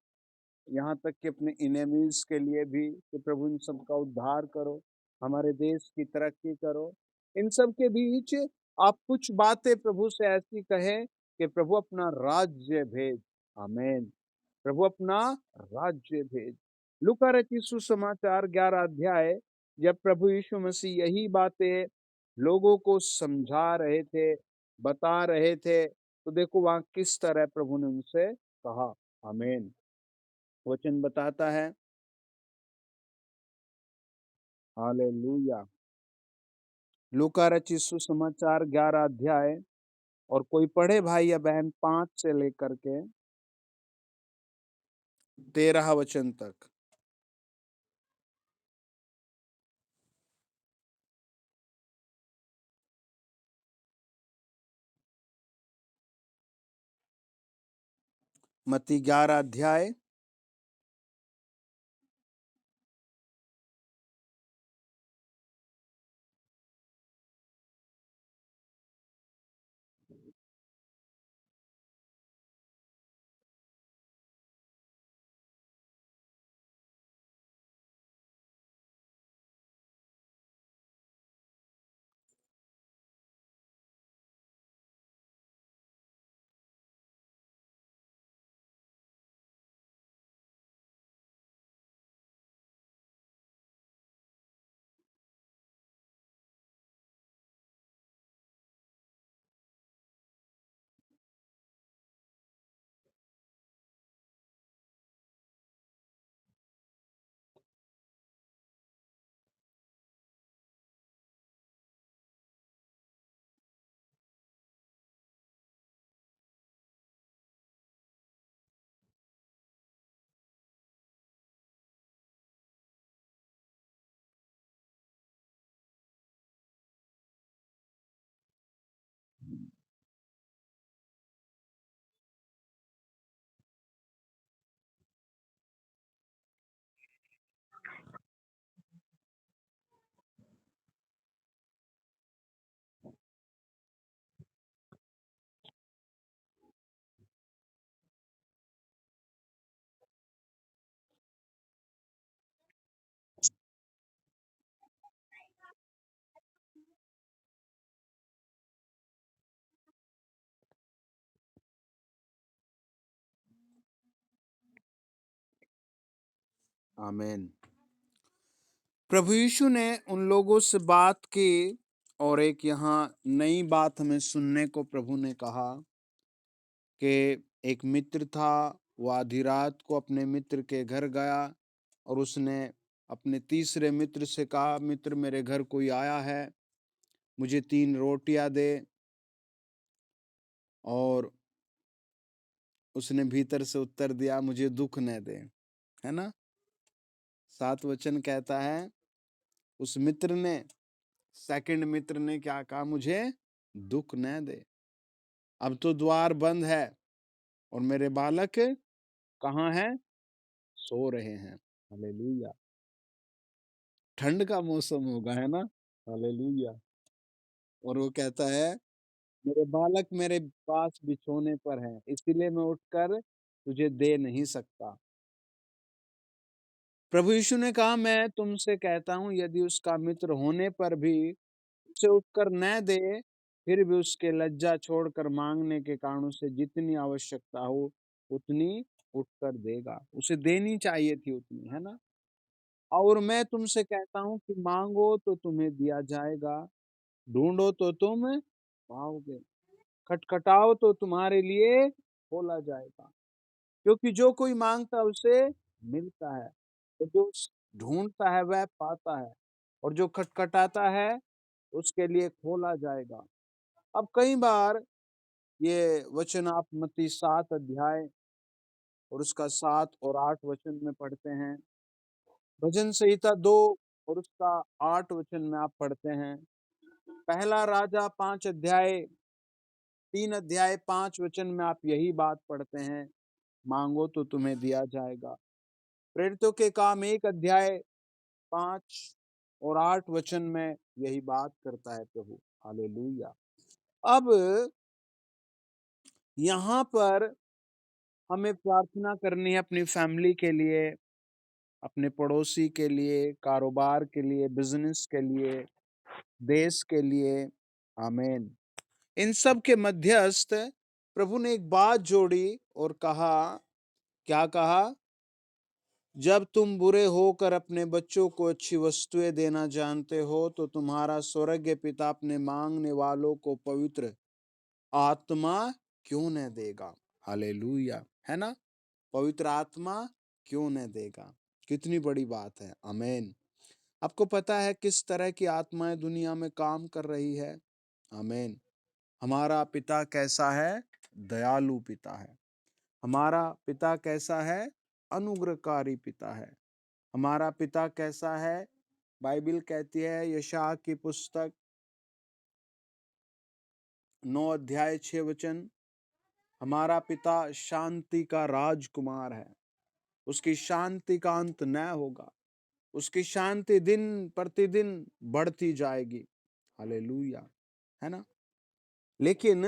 यहाँ तक कि अपने एनिमीज़ के लिए भी कि प्रभु इन सब का उद्धार करो, हमारे देश की तरक्की करो। इन सब के बीच आप कुछ बातें प्रभु से ऐसी कहें कि प्रभु अपना राज्य भेज। आमीन। प्रभु अपना राज्य भेज। लूका रचित सुसमाचार 11 अध्याय, जब प्रभु यीशु मसीह यही बातें लोगों को समझा रहे थे, बता रहे थे, तो देखो वहाँ किस तरह प्रभु ने उनसे कहा। आमीन। वचन बताता है, हालेलुया। लूका रचित सुसमाचार 11 अध्याय, और कोई पढ़े भाई या बहन 5 से लेकर के 13 वचन तक। मत्ती 11 अध्याय, आमीन। प्रभु यीशु ने उन लोगों से बात की और एक यहाँ नई बात हमें सुनने को प्रभु ने कहा कि एक मित्र था, वो आधी रात को अपने मित्र के घर गया और उसने अपने तीसरे मित्र से कहा, मित्र मेरे घर कोई आया है, मुझे 3 रोटियाँ दे। और उसने भीतर से उत्तर दिया, मुझे दुःख न दे। है ना? 7 वचन कहता है, उस मित्र ने, सेकंड मित्र ने क्या कहा, मुझे दुःख न दे। अब तो द्वार बंद है और मेरे बालक कहाँ हैं? सो रहे हैं। हालेलुया! ठंड का मौसम होगा, है ना? हालेलुया! और वो कहता है, मेरे बालक मेरे पास बिछौने पर हैं, इसीलिए मैं उठकर तुझे दे नहीं सकता। प्रभु यीशु ने कहा, मैं तुमसे कहता हूँ, यदि उसका मित्र होने पर भी उसे उठकर न दे, फिर भी उसके लज्जा छोड़कर मांगने के कारण उसे जितनी आवश्यकता हो उतनी उठकर देगा। उसे देनी चाहिए थी उतनी, है ना? और मैं तुमसे कहता हूँ कि मांगो तो तुम्हें दिया जाएगा, ढूंढो तो तुम पाओगे, खटखटाओ तो तुम्हारे लिए खोला जाएगा। क्योंकि जो कोई मांगता है उसे मिलता है, और जो ढूंढता है वह पाता है, और जो खटखटाता है उसके लिए खोला जाएगा। अब कई बार ये वचन आप मत्ती 7 अध्याय और उसका 7 और 8 वचन में पढ़ते हैं। भजन संहिता 2 और उसका 8 वचन में आप पढ़ते हैं। पहला राजा 5 अध्याय 3 अध्याय 5 वचन में आप यही बात पढ़ते हैं, मांगो तो तुम्हें दिया जाएगा। प्रेरितों के काम 1 अध्याय 5 और 8 वचन में यही बात करता है प्रभु। हालेलुया! अब यहाँ पर हमें प्रार्थना करनी है अपनी फैमिली के लिए, अपने पड़ोसी के लिए, कारोबार के लिए, बिज़नेस के लिए, देश के लिए। आमीन। इन सब के मध्यस्थ प्रभु ने एक बात जोड़ी और कहा, क्या कहा? जब तुम बुरे होकर अपने बच्चों को अच्छी वस्तुएं देना जानते हो, तो तुम्हारा स्वर्गीय पिता अपने मांगने वालों को पवित्र आत्मा क्यों न देगा? हालेलुया! है ना? पवित्र आत्मा क्यों न देगा? कितनी बड़ी बात है। आमीन। आपको पता है किस तरह की आत्माएं दुनिया में काम कर रही है? आमीन। हमारा पिता कैसा है? दयालु पिता है। हमारा पिता कैसा है? अनुग्रहकारी पिता है। हमारा पिता कैसा है? बाइबिल कहती है, यशायाह की पुस्तक 9 अध्याय 6 वचन, हमारा पिता शांति का राजकुमार है, उसकी शांति का अंत न होगा, उसकी शांति दिन प्रतिदिन बढ़ती जाएगी। हालेलुया! है ना? लेकिन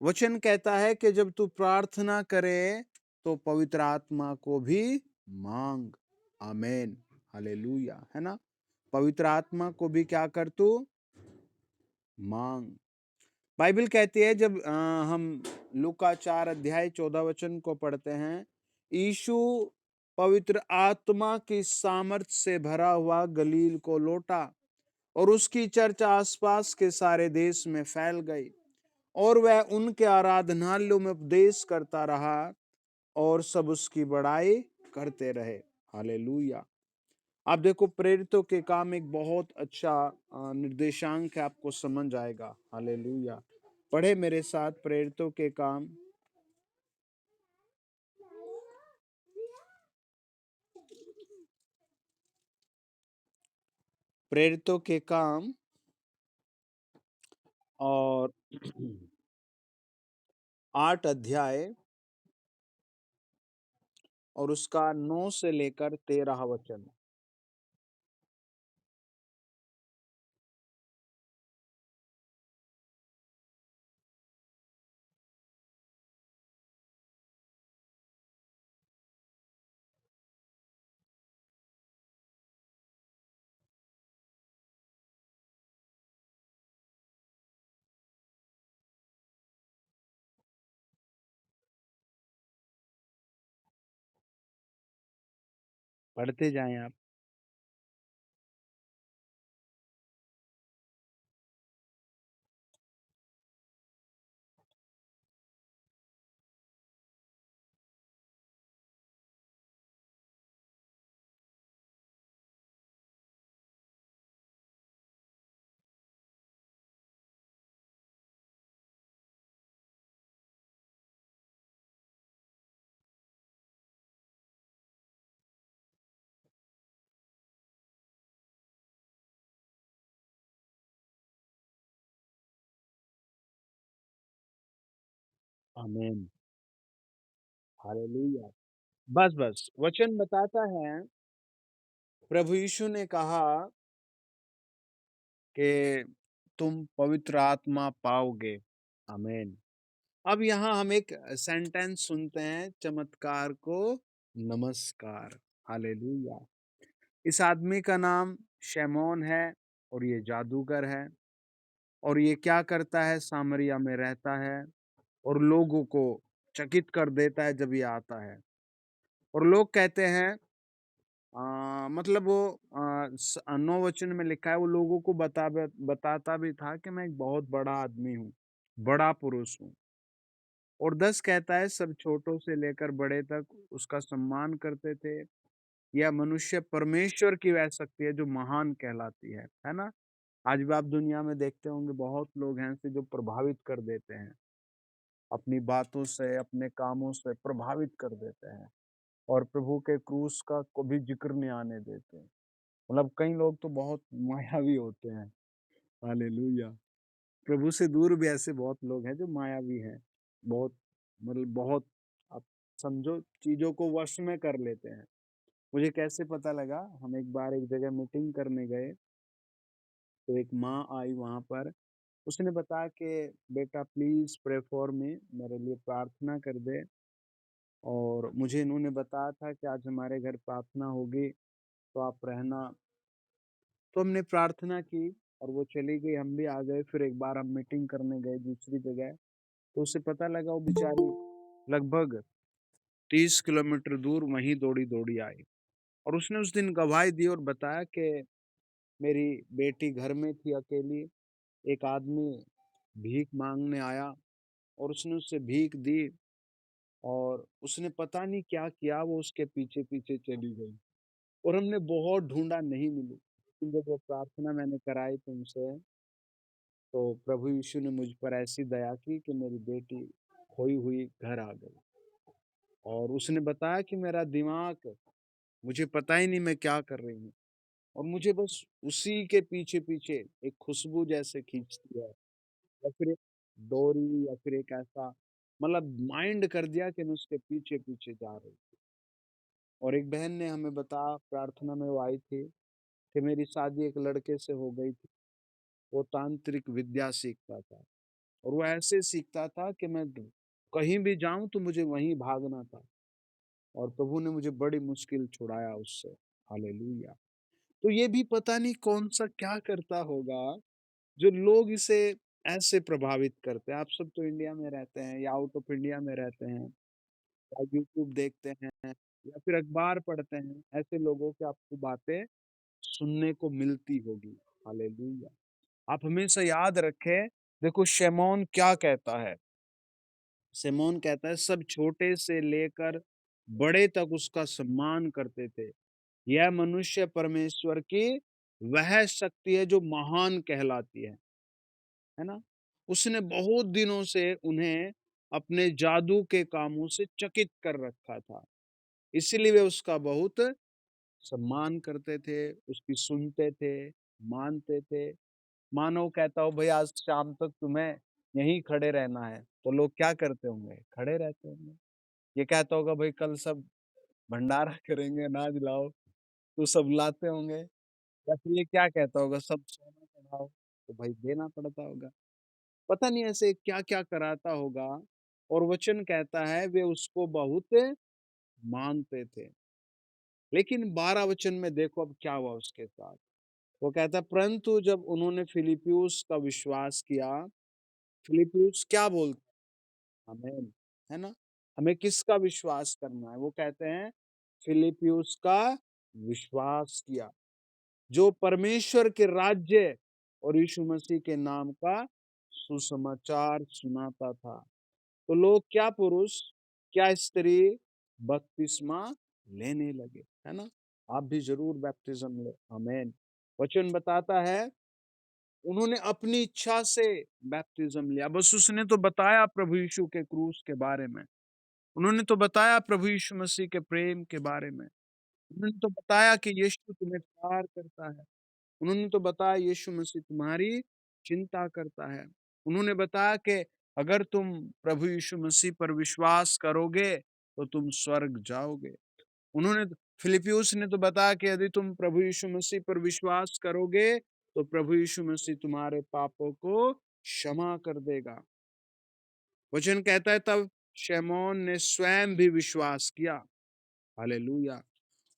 वचन कहता है कि जब तू प्रार्थना करे तो पवित्र आत्मा को भी मांग। आमीन। हालेलुया! है ना? पवित्र आत्मा को भी क्या कर तू? मांग। बाइबल कहती है, जब हम लूका 4 अध्याय 14 वचन को पढ़ते हैं, यीशु पवित्र आत्मा की सामर्थ से भरा हुआ गलील को लौटा और उसकी चर्चा आसपास के सारे देश में फैल गई, और वह उनके आराधनालयों में उपदेश करता रहा और सब उसकी बड़ाई करते रहे। हालेलुया! आप देखो, प्रेरितों के काम एक बहुत अच्छा निर्देशांक है, आपको समझ आएगा। हालेलुया! पढ़े मेरे साथ प्रेरितों के काम। प्रेरितों के काम और 8 अध्याय और उसका 9 से लेकर 13 वचन। पढ़ते जाएं आप। आमीन। हालेलुया। बस वचन बताता है, प्रभु यीशु ने कहा कि तुम पवित्र आत्मा पाओगे। आमीन। अब यहाँ हम एक सेंटेंस सुनते हैं, चमत्कार को नमस्कार। हालेलुया। इस आदमी का नाम शैमोन है और ये जादूगर है और ये क्या करता है, सामरिया में रहता है और लोगों को चकित कर देता है जब ये आता है। और लोग कहते हैं, मतलब वो 9 वचन में लिखा है, वो लोगों को बताता भी था कि मैं एक बहुत बड़ा आदमी हूँ, बड़ा पुरुष हूँ। और 10 कहता है, सब छोटों से लेकर बड़े तक उसका सम्मान करते थे। यह मनुष्य परमेश्वर की वह शक्ति है जो महान कहलाती है ना? आज भी आप दुनिया में देखते होंगे, बहुत लोग हैं ऐसे जो प्रभावित कर देते हैं, अपनी बातों से, अपने कामों से प्रभावित कर देते हैं और प्रभु के क्रूस का को भी जिक्र नहीं आने देते। मतलब कई लोग तो बहुत मायावी होते हैं। हालेलुया। प्रभु से दूर भी ऐसे बहुत लोग हैं जो मायावी हैं। बहुत, मतलब बहुत, आप समझो, चीज़ों को वश में कर लेते हैं। मुझे कैसे पता लगा, हम एक बार एक जगह मीटिंग करने गए, तो एक माँ आई वहाँ पर। उसने बताया कि बेटा प्लीज़ प्रे फॉर मी, मेरे लिए प्रार्थना कर दे। और मुझे इन्होंने बताया था कि आज हमारे घर प्रार्थना होगी, तो आप रहना। तो हमने प्रार्थना की और वो चली गई, हम भी आ गए। फिर एक बार हम मीटिंग करने गए दूसरी जगह, तो उसे पता लगा वो बेचारी लगभग 30 किलोमीटर दूर वहीं दौड़ी-दौड़ी आई। और उसने उस दिन गवाही दी और बताया कि मेरी बेटी घर में थी अकेली, एक आदमी भीख माँगने आया और उसने उससे भीख दी और उसने पता नहीं क्या किया, वो उसके पीछे-पीछे चली गई और हमने बहुत ढूँढा, नहीं मिली। लेकिन जब वो प्रार्थना मैंने कराई तुमसे, तो प्रभु यीशु ने मुझ पर ऐसी दया की कि मेरी बेटी खोई हुई घर आ गई। और उसने बताया कि मेरा दिमाग, मुझे पता ही नहीं मैं क्या कर रही हूँ और मुझे बस उसी के पीछे-पीछे एक खुशबू जैसे खींचती है, या फिर एक डोरी, या फिर एक ऐसा, मतलब माइंड कर दिया कि मैं उसके पीछे-पीछे जा रही हूँ। और एक बहन ने हमें बताया, प्रार्थना में वो आई थी, कि मेरी शादी एक लड़के से हो गई थी। वो तांत्रिक विद्या सीखता था और वो ऐसे सीखता था कि मैं कहीं भी जाऊँ तो मुझे वहीं भागना था और प्रभु ने मुझे बड़ी मुश्किल छुड़ाया उससे। हालेलुया। तो ये भी पता नहीं कौन-सा क्या करता होगा, जो लोग इसे ऐसे प्रभावित करते हैं। आप सब तो इंडिया में रहते हैं या आउट ऑफ इंडिया में रहते हैं, या यूट्यूब देखते हैं या फिर अखबार पढ़ते हैं, ऐसे लोगों की आपको बातें सुनने को मिलती होगी। हालेलुया। आप हमेशा याद रखें, देखो शैमोन क्या कहता है? शैमोन कहता है, सब छोटे से लेकर बड़े तक उसका सम्मान करते थे। यह मनुष्य परमेश्वर की वह शक्ति है जो महान कहलाती है ना? उसने बहुत दिनों से उन्हें अपने जादू के कामों से चकित कर रखा था। इसीलिए वे उसका बहुत सम्मान करते थे, उसकी सुनते थे, मानते थे। मानो कहता हो, भई आज शाम तक तुम्हें यहीं खड़े रहना है, तो लोग क्या करते होंगे? खड़े रहते होंगे। ये कहता होगा, भई कल सब भंडारा करेंगे, अनाज लाओ, तो सब लाते होंगे। या फिर ये क्या कहता होगा, सब सोना चढ़ाओ, तो भाई देना पड़ता होगा। पता नहीं ऐसे क्या-क्या कराता होगा। और वचन कहता है वे उसको बहुत मानते थे। लेकिन 12 वचन में देखो अब क्या हुआ उसके साथ। वो कहता है, परंतु जब उन्होंने फिलिप्युस का विश्वास किया, फिलिप्युस क्या बोलता है? आमीन, है ना? हमें किसका विश्वास करना है? वो कहते हैं फिलिप्युस का विश्वास किया, जो परमेश्वर के राज्य और यीशु मसीह के नाम का सुसमाचार सुनाता था। तो लोग, क्या पुरुष, क्या स्त्री बपतिस्मा लेने लगे, है ना? आप भी ज़रूर बपतिस्म लो। आमीन। वचन बताता है, उन्होंने अपनी इच्छा से बपतिस्म लिया। बस उसने तो बताया प्रभु यीशु के क्रूस के बारे में। उन्होंने तो बताया प्रभु यीशु मसीह के प्रेम के बारे में। उन्होंने तो बताया कि यीशु तुम्हें प्यार करता है। उन्होंने तो बताया यीशु मसीह तुम्हारी चिंता करता है। उन्होंने बताया कि अगर तुम प्रभु यीशु मसीह पर विश्वास करोगे तो तुम स्वर्ग जाओगे। उन्होंने फिलिप्पियुस ने तो बताया कि यदि तुम प्रभु यीशु मसीह पर विश्वास करोगे तो प्रभु यीशु मसीह तुम्हारे पापों को क्षमा कर देगा। वचन कहता है तब शमौन ने स्वयं भी विश्वास किया, हालेलुया,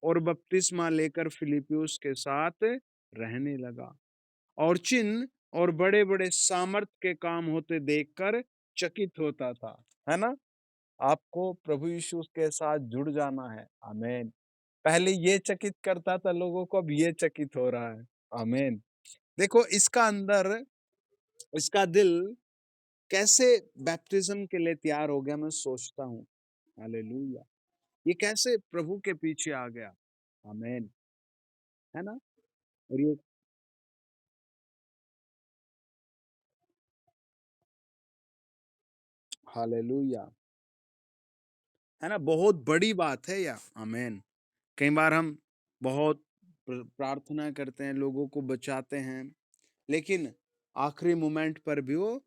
और बपतिस्मा लेकर फिलिप्पियुस के साथ रहने लगा और चिन्ह और बड़े बड़े सामर्थ के काम होते देखकर चकित होता था। है ना? आपको प्रभु यीशु के साथ जुड़ जाना है। आमीन। पहले ये चकित करता था लोगों को, अब ये चकित हो रहा है। आमीन। देखो इसका अंदर, इसका दिल कैसे बैप्टिज्म के लिए तैयार हो गया, मैं सोचता हूँ। हालेलुया। ये कैसे प्रभु के पीछे आ गया। आमीन। है ना? और ये हालेलुया, है ना? बहुत बड़ी बात है यह। आमीन। कई बार हम बहुत प्रार्थना करते हैं, लोगों को बचाते हैं, लेकिन आखिरी मोमेंट पर भी वो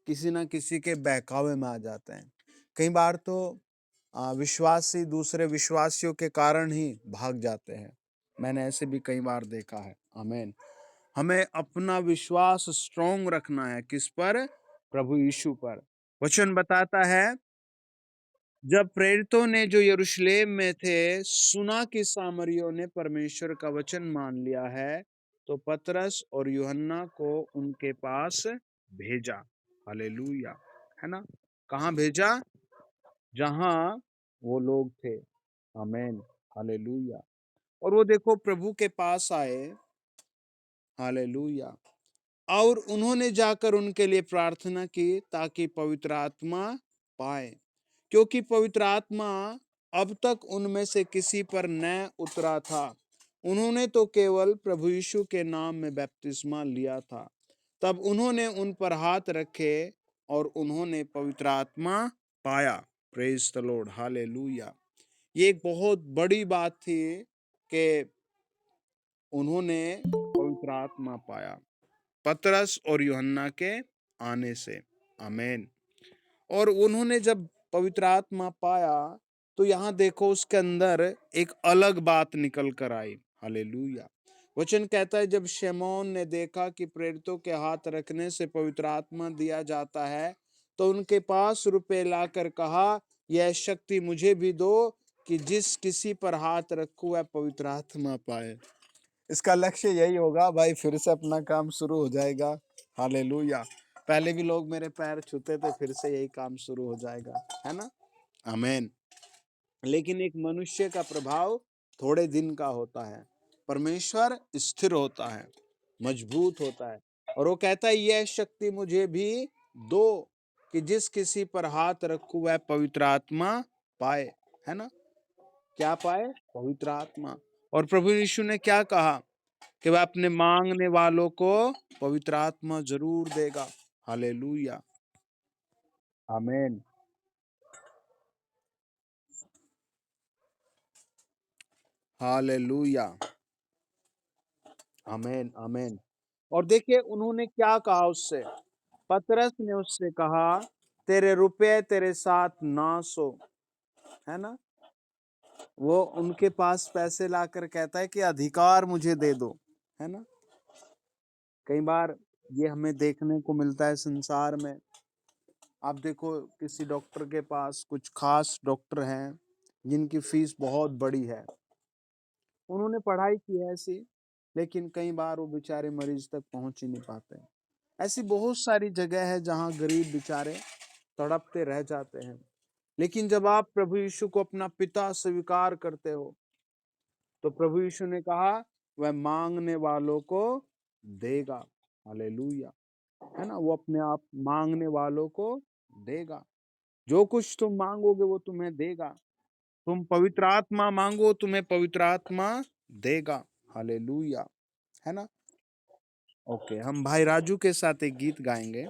किसी ना किसी के बहकावे में आ जाते हैं। कई बार तो विश्वासी दूसरे विश्वासियों के कारण ही भाग जाते हैं। मैंने ऐसे भी कई बार देखा है। आमीन। हमें अपना विश्वास स्ट्रॉन्ग रखना है, किस पर? प्रभु यीशु पर। वचन बताता है जब प्रेरितों ने जो यरूशलेम में थे सुना कि सामरियों ने परमेश्वर का वचन मान लिया है, तो पतरस और यूहन्ना को उनके पास भेजा। हालेलुया। है ना? कहाँ भेजा? जहां वो लोग थे। आमीन। हालेलुया। और वो देखो प्रभु के पास आए। हालेलुया। और उन्होंने जाकर उनके लिए प्रार्थना की ताकि पवित्र आत्मा पाए, क्योंकि पवित्र आत्मा अब तक उनमें से किसी पर न उतरा था। उन्होंने तो केवल प्रभु यीशु के नाम में बपतिस्मा लिया था। तब उन्होंने उन पर हाथ रखे और उन्होंने पवित्र आत्मा पाया। Praise the Lord. हालेलुया। ये एक बहुत बड़ी बात थी कि उन्होंने पवित्र आत्मा पाया पतरस और यूहन्ना के आने से। आमीन। और उन्होंने जब पवित्र आत्मा पाया तो यहाँ देखो उसके अंदर एक अलग बात निकल कर आई। हालेलुया। वचन कहता है जब शमौन ने देखा कि प्रेरितों के हाथ रखने से पवित्र आत्मा दिया जाता है, तो उनके पास रुपए लाकर कहा, यह शक्ति मुझे भी दो कि जिस किसी पर हाथ रखूं वह पवित्र आत्मा पाए। इसका लक्ष्य यही होगा भाई, फिर से अपना काम शुरू हो जाएगा। हालेलुया। पहले भी लोग मेरे पैर छूते थे, फिर से यही काम शुरू हो जाएगा। है ना? आमीन। लेकिन एक मनुष्य का प्रभाव थोड़े दिन का होता है, परमेश्वर स्थिर होता है, मजबूत होता है। और वो कहता है यह शक्ति मुझे भी दो कि जिस किसी पर हाथ रखूं वह पवित्र आत्मा पाए। है ना? क्या पाए? पवित्र आत्मा। और प्रभु यीशु ने क्या कहा कि वह अपने मांगने वालों को पवित्र आत्मा जरूर देगा। हालेलुया। आमीन। हालेलुया। आमीन। आमीन। और देखिए उन्होंने क्या कहा उससे। पतरस ने उससे कहा तेरे रुपए तेरे साथ नाश हो। है ना? वो उनके पास पैसे लाकर कहता है कि अधिकार मुझे दे दो। है ना? कई बार ये हमें देखने को मिलता है संसार में। आप देखो किसी डॉक्टर के पास कुछ खास डॉक्टर हैं जिनकी फीस बहुत बड़ी है। उन्होंने पढ़ाई की है ऐसी, लेकिन कई बार वो बेचारे मरीज तक पहुंच ही नहीं पाते हैं। ऐसी बहुत सारी जगह है जहां गरीब बेचारे तड़पते रह जाते हैं। लेकिन जब आप प्रभु यीशु को अपना पिता स्वीकार करते हो, तो प्रभु यीशु ने कहा वह मांगने वालों को देगा। हालेलुया। है ना? वो अपने आप मांगने वालों को देगा। जो कुछ तुम मांगोगे वो तुम्हें देगा। तुम पवित्र आत्मा मांगो, तुम्हें पवित्र आत्मा देगा। हालेलुया। है ना? ओके, हम भाई राजू के साथ एक गीत गाएंगे।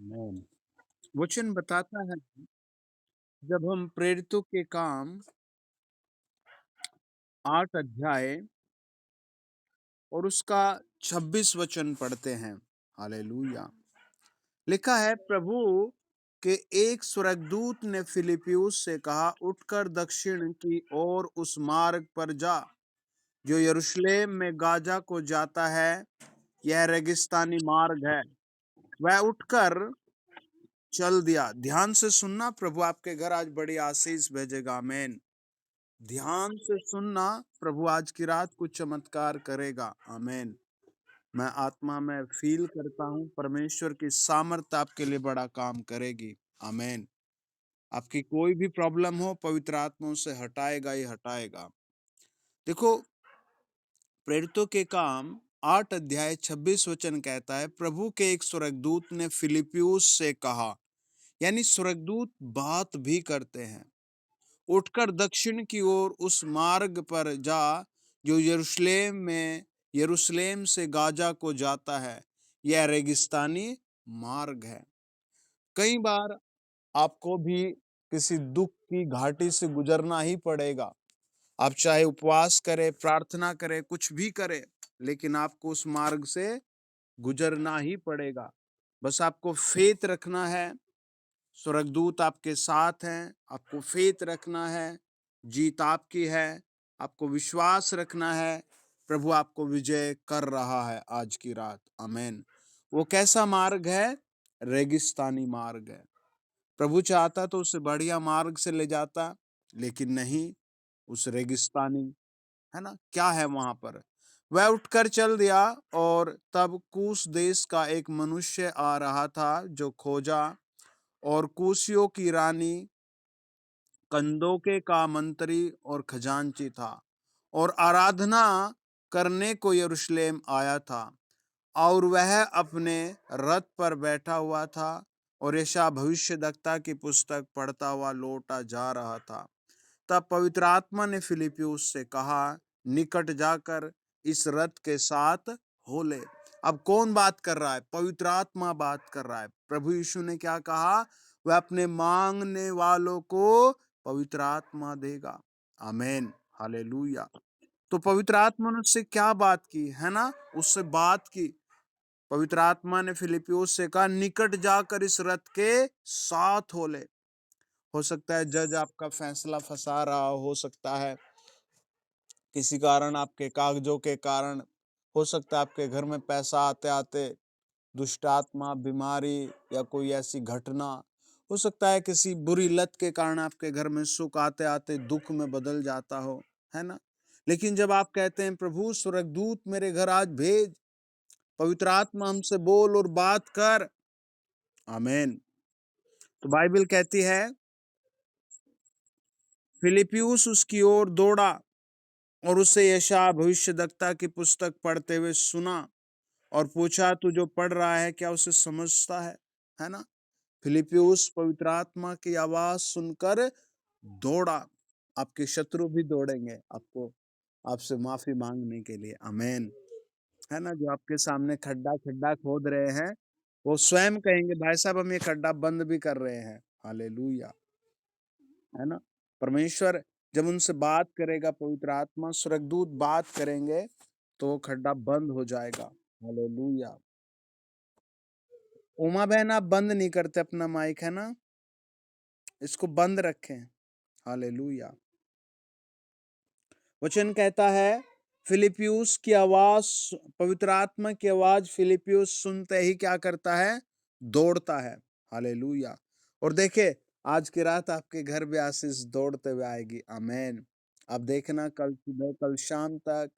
आमेन। वचन बताता है, जब हम प्रेरितों के काम 8 अध्याय और उसका 26 वचन पढ़ते हैं। हालेलुया। लिखा है, प्रभु के एक स्वर्गदूत ने फिलिप्पियुस से कहा, उठकर दक्षिण की ओर उस मार्ग पर जा जो यरूशलेम में गाजा को जाता है। यह रेगिस्तानी मार्ग है। वह उठकर चल दिया। ध्यान से सुनना, प्रभु आपके घर आज बड़ी आशीष भेजेगा। आमीन। ध्यान से सुनना, प्रभु आज की रात कुछ चमत्कार करेगा। आमीन। मैं आत्मा में फील करता हूं, परमेश्वर की सामर्थ आपके लिए बड़ा काम करेगी। आमीन। आपकी कोई भी प्रॉब्लम हो, पवित्र आत्मा से हटाएगा ही हटाएगा। देखो, प्रेरितों के काम 8 अध्याय 26 वचन कहता है, प्रभु के एक स्वर्गदूत ने फिलिप्पियुस से कहा, यानी स्वर्गदूत बात भी करते हैं, उठकर दक्षिण की ओर उस मार्ग पर जा जो यरूशलेम से गाजा को जाता है। यह रेगिस्तानी मार्ग है। कई बार आपको भी किसी दुख की घाटी से गुजरना ही पड़ेगा। आप चाहे उपवास करें, प्रार्थना करें, कुछ भी करें, लेकिन आपको उस मार्ग से गुजरना ही पड़ेगा। बस आपको फेथ रखना है, स्वर्गदूत आपके साथ हैं, आपको फेथ रखना है, जीत आपकी है, आपको विश्वास रखना है। प्रभु आपको विजय कर रहा है आज की रात। आमीन। वो कैसा मार्ग है? रेगिस्तानी मार्ग है। प्रभु चाहता तो उसे बढ़िया मार्ग से ले जाता, लेकिन नहीं, उस रेगिस्तानी, है ना, क्या है वहां पर। वह उठकर चल दिया, और तब कूश देश का एक मनुष्य आ रहा था जो खोजा और कूशियों की रानी कंदोके का मंत्री और खजांची था, और आराधना करने को यरूशलेम आया था। और वह अपने रथ पर बैठा हुआ था और यशायाह भविष्यद्वक्ता की पुस्तक पढ़ता हुआ लौटा जा रहा था। तब पवित्र आत्मा ने फिलिप्पियुस से कहा, निकट जाकर इस रथ के साथ हो ले। अब कौन बात कर रहा है? पवित्र आत्मा बात कर रहा है। प्रभु यीशु ने क्या कहा? वह अपने मांगने वालों को पवित्र आत्मा देगा। आमीन। हालेलुया। तो पवित्र आत्मा ने उससे क्या बात की, है ना? उससे बात की। पवित्र आत्मा ने फिलिप्पियुस से कहा, निकट जाकर इस रथ के साथ हो ले। हो सकता है जज आपका फैसला फंसा रहा हो सकता है किसी कारण, आपके कागजों के कारण, हो सकता है आपके घर में पैसा आते आते दुष्ट आत्मा, बीमारी या कोई ऐसी घटना, हो सकता है किसी बुरी लत के कारण आपके घर में सुख आते आते दुख में बदल जाता हो, है ना। लेकिन जब आप कहते हैं, प्रभु स्वर्गदूत मेरे घर आज भेज, पवित्र आत्मा हमसे बोल और बात कर। आमीन। तो बाइबल कहती है, फिलिप्पियुस उसकी ओर दौड़ा और उसे यशायाह भविष्यद्वक्ता की पुस्तक पढ़ते हुए सुना और पूछा, तू जो पढ़ रहा है क्या उसे समझता है ना। फिलिप्पियुस पवित्र आत्मा की आवाज सुनकर दौड़ा। आपके शत्रु भी दौड़ेंगे आपको, आपसे माफी मांगने के लिए। आमीन। है ना, जो आपके सामने खड्डा खड्डा खोद रहे हैं, वो स्वयं कहेंगे, भाई साहब हम ये खड्डा बंद भी कर रहे हैं। हालेलुया। है ना। परमेश्वर जब उनसे बात करेगा, पवित्र आत्मा, स्वर्गदूत बात करेंगे, तो वो खड्डा बंद हो जाएगा। हालेलुया। उमा बहन, आप बंद नहीं करते अपना माइक, है ना, इसको बंद रखें। हालेलुया। वचन कहता है, फिलिप्पियुस की आवाज, पवित्र आत्मा की आवाज फिलिप्पियुस सुनते ही क्या करता है? दौड़ता है। हालेलुया। और देखे, आज की रात आपके घर भी आशीष दौड़ते हुए आएगी। आमीन। आप देखना, कल सुबह, कल शाम तक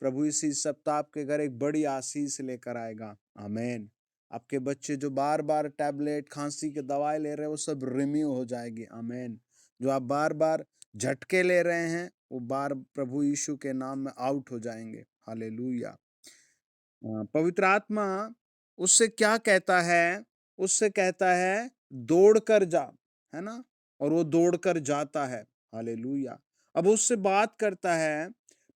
प्रभु इसी सप्ताह आपके घर एक बड़ी आशीष लेकर आएगा। आमीन। आपके बच्चे जो बार बार टैबलेट, खांसी की दवाई ले रहे हैं, वो सब रिम्यू हो जाएगी। आमीन। जो आप बार बार झटके ले रहे हैं, वो बार प्रभु यीशु के नाम में आउट हो जाएंगे। हालेलुया। पवित्र आत्मा उससे क्या कहता है? उससे कहता है, दौड़ कर जा, है ना, और वो दौड़ कर जाता है। हालेलुया। अब उससे बात करता है।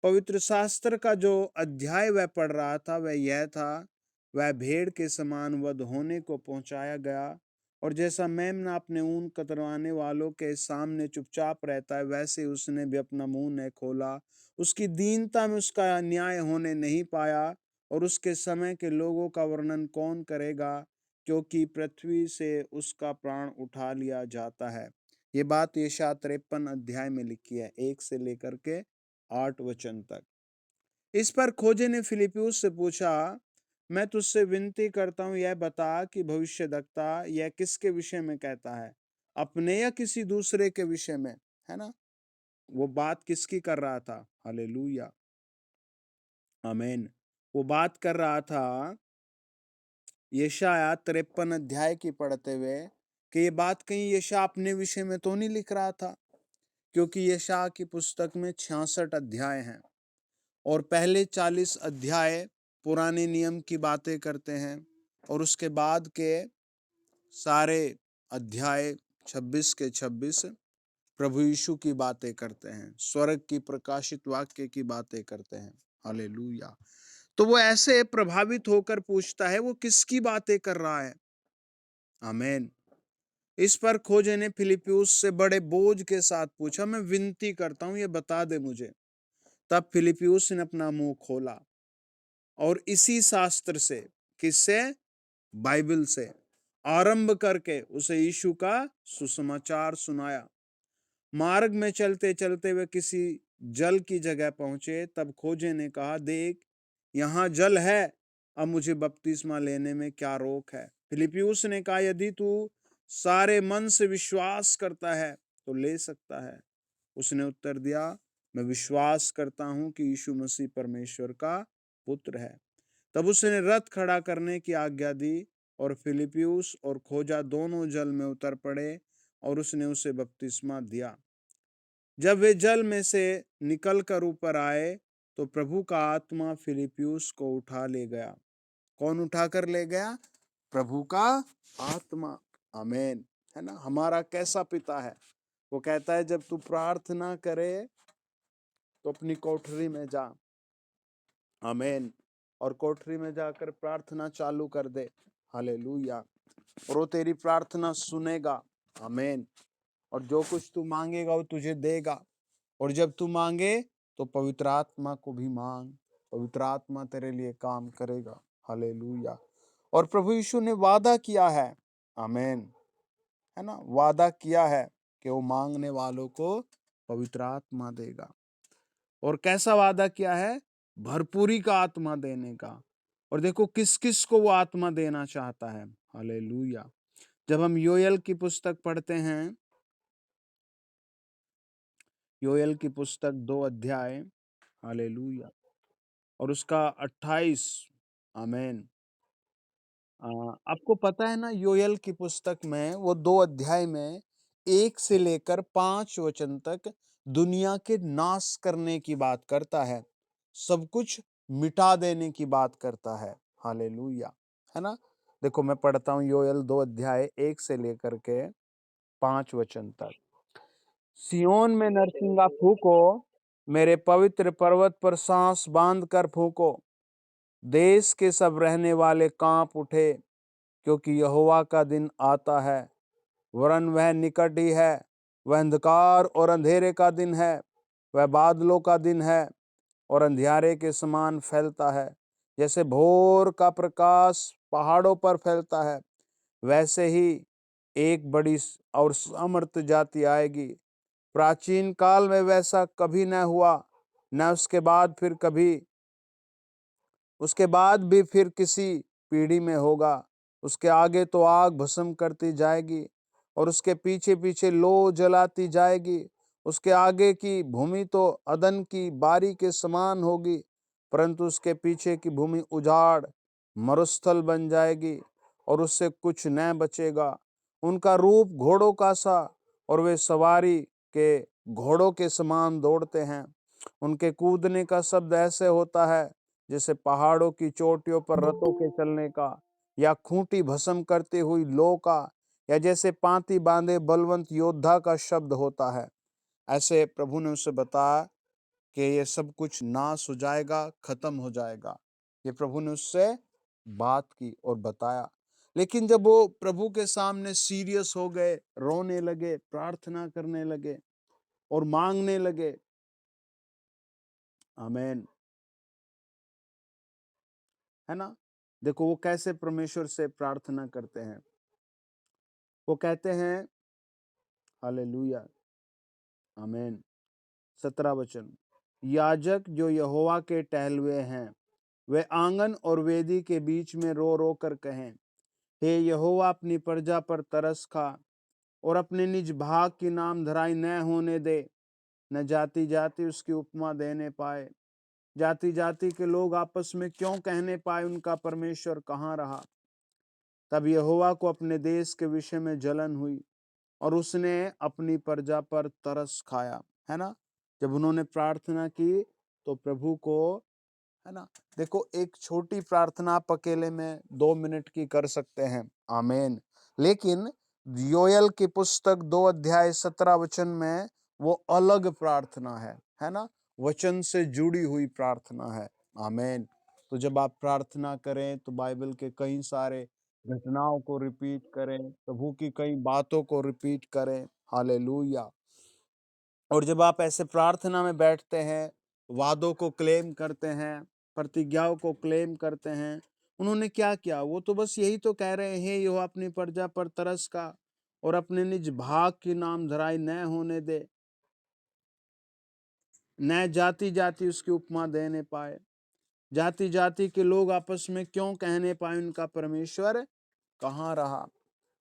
पवित्र शास्त्र का जो अध्याय वह पढ़ रहा था, वह यह था वह भेड़ के समान वध होने को पहुंचाया गया, और जैसा मेमना अपने ऊन कतरवाने वालों के सामने चुपचाप रहता है, वैसे उसने भी अपना मुंह नहीं खोला। उसकी दीनता में उसका न्याय होने नहीं पाया, और उसके समय के लोगों का वर्णन कौन करेगा, क्योंकि पृथ्वी से उसका प्राण उठा लिया जाता है। ये बात यशायाह 53 अध्याय में लिखी है, 1 से लेकर के 8 वचन तक। इस पर खोजे ने फिलिप्युस से पूछा, मैं तुझसे विनती करता हूं, यह बता कि भविष्यद्वक्ता यह किसके विषय में कहता है, अपने या किसी दूसरे के विषय में? है ना, वो बात किसकी कर रहा था? हालेलुया, आमीन। वो बात कर रहा था यशायाह 53 अध्याय की पढ़ते हुए, कि ये बात कहीं यशायाह अपने विषय में तो नहीं लिख रहा था, क्योंकि यशायाह की पुस्तक में 66 अध्याय हैं, और पहले 40 अध्याय पुराने नियम की बातें करते हैं, और उसके बाद के सारे अध्याय 26 के 26 प्रभु यीशु की बातें करते हैं, स्वर्ग की प्रकाशित वाक्य की बातें करते हैं। हालेलुया। तो वो ऐसे प्रभावित होकर पूछता है, वो किसकी बातें कर रहा है? आमीन। इस पर खोजे ने फिलिप्युस से बड़े बोझ के साथ पूछा, मैं विनती करता हूं, ये बता दे मुझे। तब फिलिप्युस ने अपना मुंह खोला और इसी शास्त्र से, किससे? बाइबल से आरंभ करके उसे यीशु का सुसमाचार सुनाया। मार्ग में चलते चलते वे किसी जल की जगह पहुंचे, तब खोजे ने कहा, देख यहाँ जल है, अब मुझे बपतिस्मा लेने में क्या रोक है? फिलिप्युस ने कहा, यदि तू सारे मन से विश्वास करता है तो ले सकता है। उसने उत्तर दिया, मैं विश्वास करता हूं कि यीशु मसीह परमेश्वर का पुत्र है। तब उसने रथ खड़ा करने की आज्ञा दी, और फिलिप्युस और खोजा दोनों जल में उतर पड़े, और उसने उसे बपतिस्मा दिया। जब वे जल में से निकलकर ऊपर आए, तो प्रभु का आत्मा फिलिप्युस को उठा ले गया। कौन उठा कर ले गया? प्रभु का आत्मा। आमीन। है ना, हमारा कैसा पिता है? वो कहता है, जब तू प्रार्थना करे तो अपनी कोठरी में जा। आमीन। और कोठरी में जाकर प्रार्थना चालू कर दे। हालेलुया। और वो तेरी प्रार्थना सुनेगा। आमीन। और जो कुछ तू मांगेगा वो तुझे देगा। और जब तू मांगे तो पवित्र आत्मा को भी मांग, पवित्र आत्मा तेरे लिए काम करेगा। हालेलुया। और प्रभु यीशु ने वादा किया है, आमीन, है ना, वादा किया है कि वो मांगने वालों को पवित्र आत्मा देगा। और कैसा वादा किया है? भरपूरी का आत्मा देने का। और देखो किस किस को वो आत्मा देना चाहता है। हालेलुया। जब हम योएल की पुस्तक पढ़ते हैं, योएल की पुस्तक 2 अध्याय, हालेलुया, और उसका 28, आमीन। आपको पता है ना, योएल की पुस्तक में वो 2 अध्याय में 1 से लेकर 5 वचन तक दुनिया के नाश करने की बात करता है, सब कुछ मिटा देने की बात करता है। हालेलुया। है ना, देखो मैं पढ़ता हूँ योएल 2 अध्याय 1 से लेकर के 5 वचन तक। सियोन में नरसिंगा फूको, मेरे पवित्र पर्वत पर सांस बांध कर फूको। देश के सब रहने वाले कांप उठे, क्योंकि यहोवा का दिन आता है, वरन वह निकट ही है। वह अंधकार और अंधेरे का दिन है, वह बादलों का दिन है, और अंधियारे के समान फैलता है। जैसे भोर का प्रकाश पहाड़ों पर फैलता है, वैसे ही एक बड़ी और समर्थ जाति आएगी। प्राचीन काल में वैसा कभी न हुआ, न उसके बाद भी फिर किसी पीढ़ी में होगा। उसके आगे तो आग भस्म करती जाएगी, और उसके पीछे पीछे लौ जलाती जाएगी। उसके आगे की भूमि तो अदन की बारी के समान होगी, परंतु उसके पीछे की भूमि उजाड़ मरुस्थल बन जाएगी, और उससे कुछ न बचेगा। उनका रूप घोड़ों का सा, और वे सवारी के घोड़ों के समान दौड़ते हैं। उनके कूदने का शब्द ऐसे होता है जैसे पहाड़ों की चोटियों पर रथों के चलने का, या खूंटी भस्म करती हुई लो का, या जैसे पांति बांधे बलवंत योद्धा का शब्द होता है। ऐसे प्रभु ने उसे बताया कि ये सब कुछ नाश हो जाएगा, खत्म हो जाएगा। ये प्रभु ने उससे बात की और बताया। लेकिन जब वो प्रभु के सामने सीरियस हो गए, रोने लगे, प्रार्थना करने लगे और मांगने लगे, आमेन, है ना? देखो वो कैसे परमेश्वर से प्रार्थना करते हैं। वो कहते हैं, हालेलुया, आमेन, 17 वचन, याजक जो यहोवा के टहलुए हैं, वे आंगन और वेदी के बीच में रो रो कर कहें, हे यहोवा, अपनी प्रजा पर तरस खा और अपने निज भाग की नाम धराई न होने दे, न जाति जाति उसकी उपमा देने पाए, जाति जाति के लोग आपस में क्यों कहने पाए, उनका परमेश्वर कहाँ रहा। तब यहोवा को अपने देश के विषय में जलन हुई और उसने अपनी प्रजा पर तरस खाया, है ना? जब उन्होंने प्रार्थना की तो प्रभु को, है ना, देखो एक छोटी प्रार्थना आप अकेले में 2 मिनट की कर सकते हैं, आमीन, लेकिन योएल की पुस्तक 2 अध्याय 17 वचन में वो अलग प्रार्थना है ना, वचन से जुड़ी हुई प्रार्थना है, आमीन। तो जब आप प्रार्थना करें तो बाइबल के कई सारे घटनाओं को रिपीट करें, प्रभु की कई बातों को रिपीट करें, हालेलुया। और जब आप ऐसे प्रार्थना में बैठते हैं, वादों को क्लेम करते हैं, प्रतिज्ञाओं को क्लेम करते हैं, उन्होंने क्या किया? वो तो बस यही तो कह रहे हैं, यहोवा अपनी प्रजा पर तरस का और अपने निज भाग की नाम धराई न होने दे, न जाति जाति उसकी उपमा देने पाए, जाति जाति के लोग आपस में क्यों कहने पाए, उनका परमेश्वर कहाँ रहा।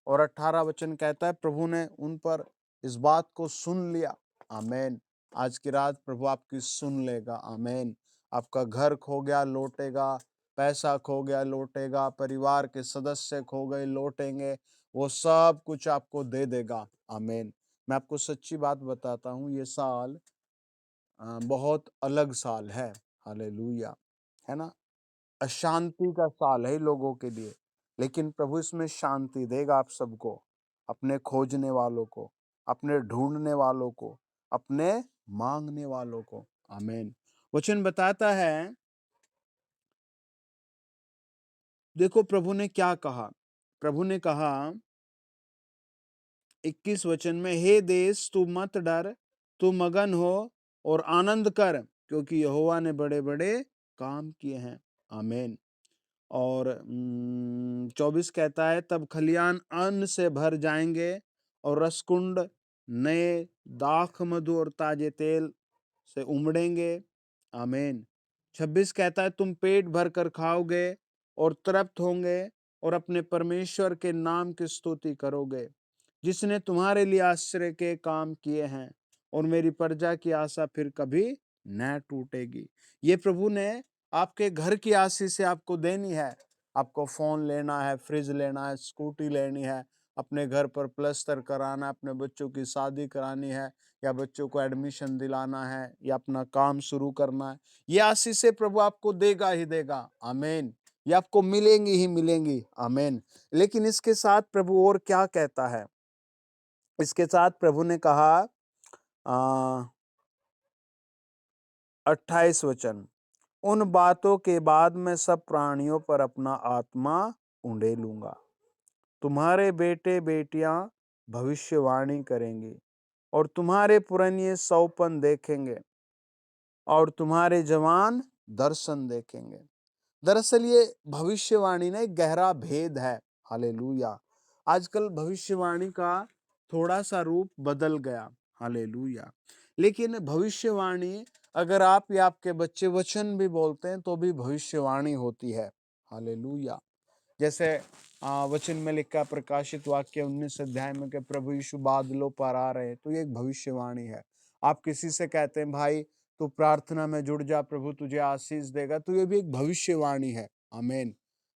और 18 वचन कहता है, प्रभु ने उन पर इस बात को सुन लिया, आमीन। आज की रात प्रभु आपकी सुन लेगा, आमीन। आपका घर खो गया, लौटेगा, पैसा खो गया, लौटेगा, परिवार के सदस्य खो गए, लौटेंगे, वो सब कुछ आपको दे देगा, आमीन। मैं आपको सच्ची बात बताता हूँ, ये साल बहुत अलग साल है, हालेलुया, है ना? अशांति का साल है लोगों के लिए, लेकिन प्रभु इसमें शांति देगा आप सबको, अपने खोजने वालों को, अपने ढूंढने वालों को, अपने मांगने वालों को, आमीन। वचन बताता है, देखो प्रभु ने क्या कहा। प्रभु ने कहा 21 वचन में, हे देश तू मत डर, तू मगन हो और आनंद कर, क्योंकि यहोवा ने बड़े बड़े काम किए हैं, आमीन। और 24 कहता है, तब खलियान अन्न से भर जाएंगे और रसकुंड नए दाख मधु और ताजे तेल से उमड़ेंगे, आमीन। 26 कहता है, तुम पेट भर कर खाओगे और तृप्त होंगे और अपने परमेश्वर के नाम की स्तुति करोगे, जिसने तुम्हारे लिए आश्चर्य के काम किए हैं, और मेरी प्रजा की आशा फिर कभी न टूटेगी। ये प्रभु ने आपके घर की आशीष से आपको देनी है। आपको फोन लेना है, फ्रिज लेना है, स्कूटी लेनी है, अपने घर पर प्लस्तर कराना, अपने बच्चों की शादी करानी है, या बच्चों को एडमिशन दिलाना है, या अपना काम शुरू करना है, ये आशीषें प्रभु आपको देगा ही देगा, आमीन। ये आपको मिलेंगी ही मिलेंगी, आमीन। लेकिन इसके साथ प्रभु और क्या कहता है? इसके साथ प्रभु ने कहा, 28 वचन, उन बातों के बाद मैं सब प्राणियों पर अपना आत्मा उंडेलूंगा, तुम्हारे बेटे बेटियां भविष्यवाणी करेंगे और तुम्हारे पुरनिये सौपन देखेंगे और तुम्हारे जवान दर्शन देखेंगे। दरअसल ये भविष्यवाणी ना एक गहरा भेद है, हालेलुया। आजकल भविष्यवाणी का थोड़ा सा रूप बदल गया, हालेलुया। लेकिन भविष्यवाणी, अगर आप या आपके बच्चे वचन भी बोलते हैं तो भी भविष्यवाणी होती है, हालेलुया। जैसे वचन में लिखा, प्रकाशित वाक्य 19 अध्याय में, कि प्रभु यीशु बादलों पर आ रहे हैं, तो ये एक भविष्यवाणी है। आप किसी से कहते हैं, भाई तू प्रार्थना में जुड़ जा, प्रभु तुझे आशीष देगा, तो ये भी एक भविष्यवाणी है, आमीन।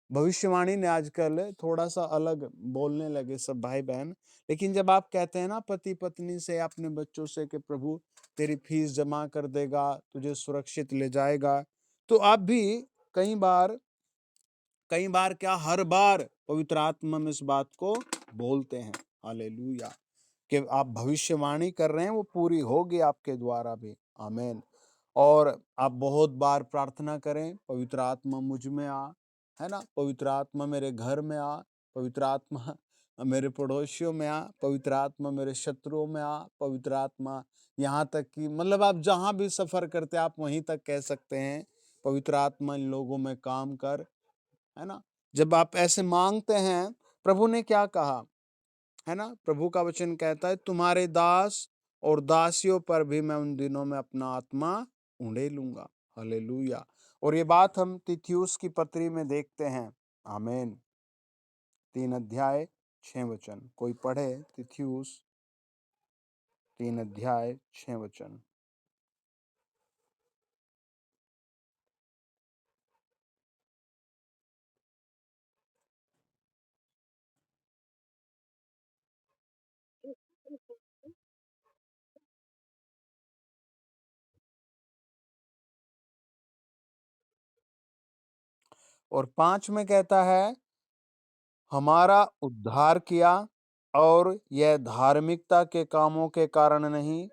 भविष्यवाणी ने आजकल थोड़ा सा अलग बोलने लगे सब भाई बहन। लेकिन जब आप कहते हैं ना पति पत्नी से, अपने बच्चों से, कि प्रभु तेरी फीस जमा कर देगा, तुझे सुरक्षित ले जाएगा, तो आप भी कई बार क्या, हर बार पवित्र आत्मा में इस बात को बोलते हैं, हालेलुया, कि आप भविष्यवाणी कर रहे हैं, वो पूरी होगी आपके द्वारा भी, आमीन। और आप बहुत बार प्रार्थना करें, पवित्र आत्मा मुझ में आ, है ना। पवित्र आत्मा मेरे घर में आ, पवित्र आत्मा मेरे पड़ोसियों में आ, पवित्र आत्मा मेरे शत्रुओं में आ, पवित्र आत्मा यहाँ तक कि मतलब आप जहां भी सफर करते आप वहीं तक कह सकते हैं पवित्र आत्मा इन लोगों में काम कर, है ना। जब आप ऐसे मांगते हैं, प्रभु ने क्या कहा, है ना। प्रभु का वचन कहता है तुम्हारे दास और दासियों पर भी मैं उन दिनों में अपना आत्मा उंडेलूंगा। हालेलुया। और ये बात हम तीतुस की पत्री में देखते हैं। आमीन। 3 अध्याय 6 वचन, कोई पढ़े तीतुस 3 अध्याय 6 वचन। और 5 में कहता है हमारा उद्धार किया, और यह धार्मिकता के कामों के कारण नहीं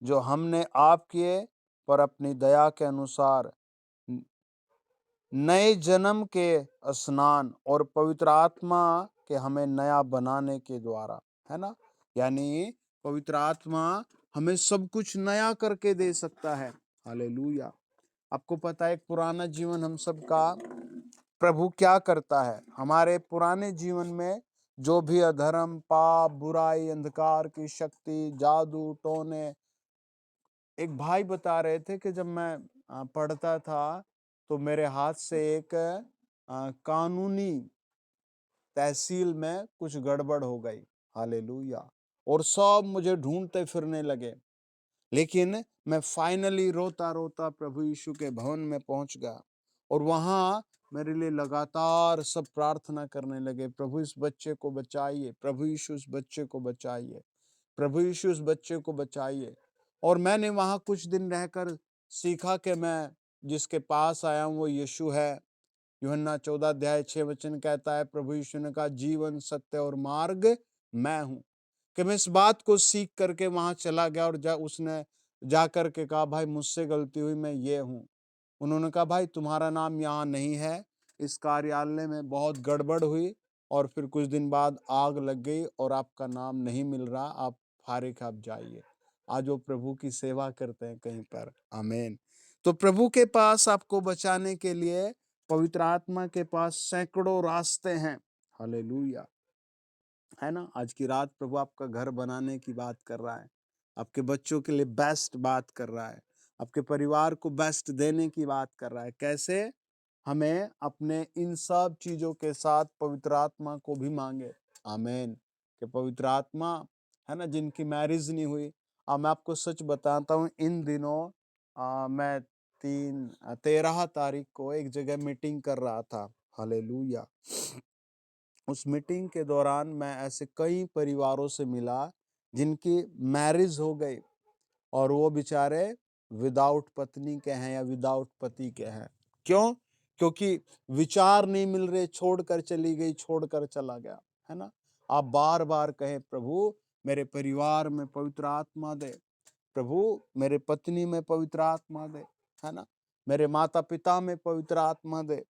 जो हमने आप किए, पर अपनी दया के अनुसार नए जन्म के स्नान और पवित्र आत्मा के हमें नया बनाने के द्वारा, है ना। यानी पवित्र आत्मा हमें सब कुछ नया करके दे सकता है। हालेलुया। आपको पता है पुराना जीवन हम सबका प्रभु क्या करता है, हमारे पुराने जीवन में जो भी अधर्म, पाप, बुराई, अंधकार की शक्ति, जादू टोने। एक भाई बता रहे थे कि जब मैं पढ़ता था तो मेरे हाथ से एक कानूनी तहसील में कुछ गड़बड़ हो गई। हालेलुया। और सब मुझे ढूंढते फिरने लगे, लेकिन मैं फाइनली रोता रोता प्रभु यीशु के भवन में पहुंच गया। और वहां मेरे लिए लगातार सब प्रार्थना करने लगे, प्रभु इस बच्चे को बचाइए, प्रभु यीशु इस बच्चे को बचाइए, प्रभु यीशु इस बच्चे को बचाइए। और मैंने वहां कुछ दिन रहकर सीखा कि मैं जिसके पास आया हूं वो यीशु है। यूहन्ना 14 अध्याय 6 वचन कहता है, प्रभु यीशु ने कहा जीवन सत्य और मार्ग मैं हूं। कि मैं इस बात को सीख करके वहां चला गया और उसने जा करके कहा भाई मुझसे गलती हुई, मैं ये हूं। उन्होंने कहा भाई तुम्हारा नाम यहाँ नहीं है। इस कार्यालय में बहुत गड़बड़ हुई और फिर कुछ दिन बाद आग लग गई और आपका नाम नहीं मिल रहा, आप फारिग, आप जाइए। आज वो प्रभु की सेवा करते हैं कहीं पर। आमीन। तो प्रभु के पास आपको बचाने के लिए पवित्र आत्मा के पास सैकड़ों रास्ते हैं। हालेलुया। है ना। आज की रात प्रभु आपका घर बनाने की बात कर रहा है, आपके बच्चों के लिए बेस्ट बात कर रहा है, आपके परिवार को बेस्ट देने की बात कर रहा है। कैसे? हमें अपने इन सब चीजों के साथ पवित्र आत्मा को भी मांगे। आमीन। कि पवित्र आत्मा, है ना, जिनकी मैरिज नहीं हुई। मैं आपको सच बताता हूँ, इन दिनों मैं 13 तारीख को एक जगह मीटिंग कर रहा था। हालेलुया। उस मीटिंग के दौरान मैं ऐसे कई परिवारों से मिला जिनकी मैरिज हो गई और वो बेचारे विदाउट पत्नी के हैं या विदाउट पति के हैं। क्यों? क्योंकि विचार नहीं मिल रहे, छोड़कर चली गई, छोड़कर चला गया, है ना। आप बार बार कहें प्रभु मेरे परिवार में पवित्र आत्मा दे, प्रभु मेरे पत्नी में पवित्र आत्मा दे, है ना, मेरे माता पिता में पवित्र आत्मा दे।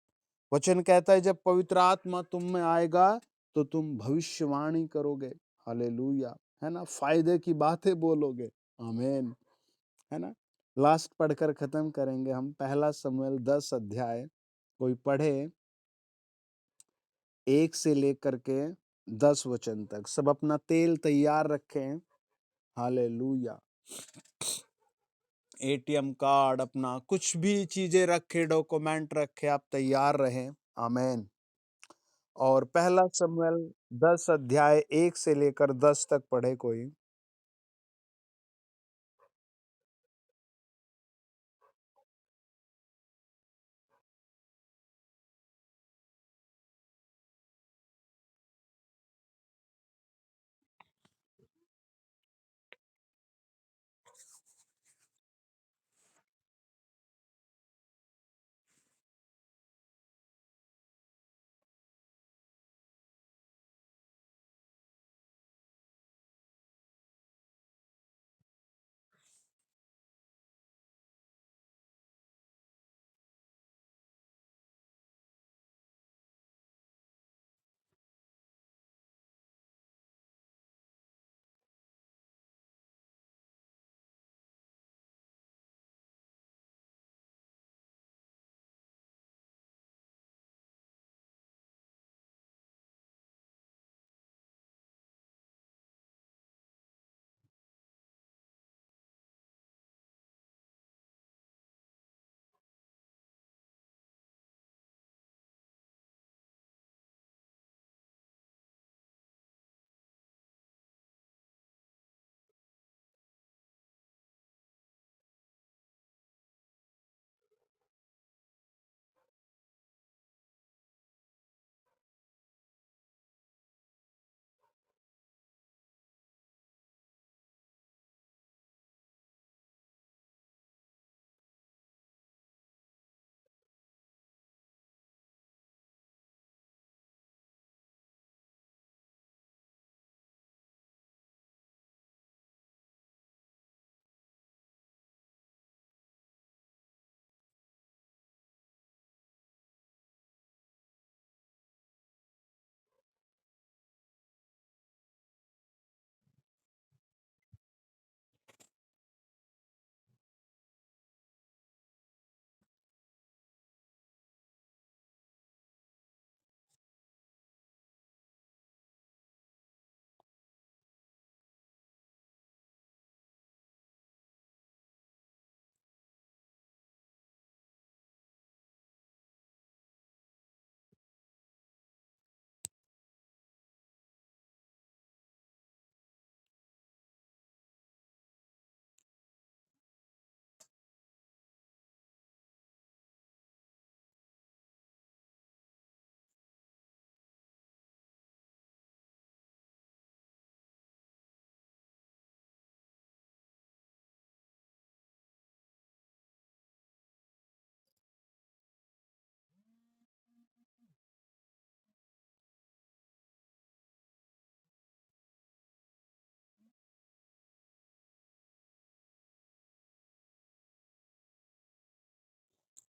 वचन कहता है जब पवित्र आत्मा तुम में आएगा तो तुम भविष्यवाणी करोगे। हालेलुया। है ना, फायदे की बातें बोलोगे। आमीन। है ना। लास्ट पढ़कर खत्म करेंगे हम, 1 शमूएल 10 अध्याय, कोई पढ़े 1 से लेकर के 10 वचन तक। सब अपना तेल तैयार रखें। हालेलुया। एटीएम कार्ड, अपना कुछ भी चीजें रखे, डॉक्यूमेंट रखे, आप तैयार रहें। आमीन। और 1 शमूएल 10 अध्याय 1 से लेकर 10 तक पढ़े कोई।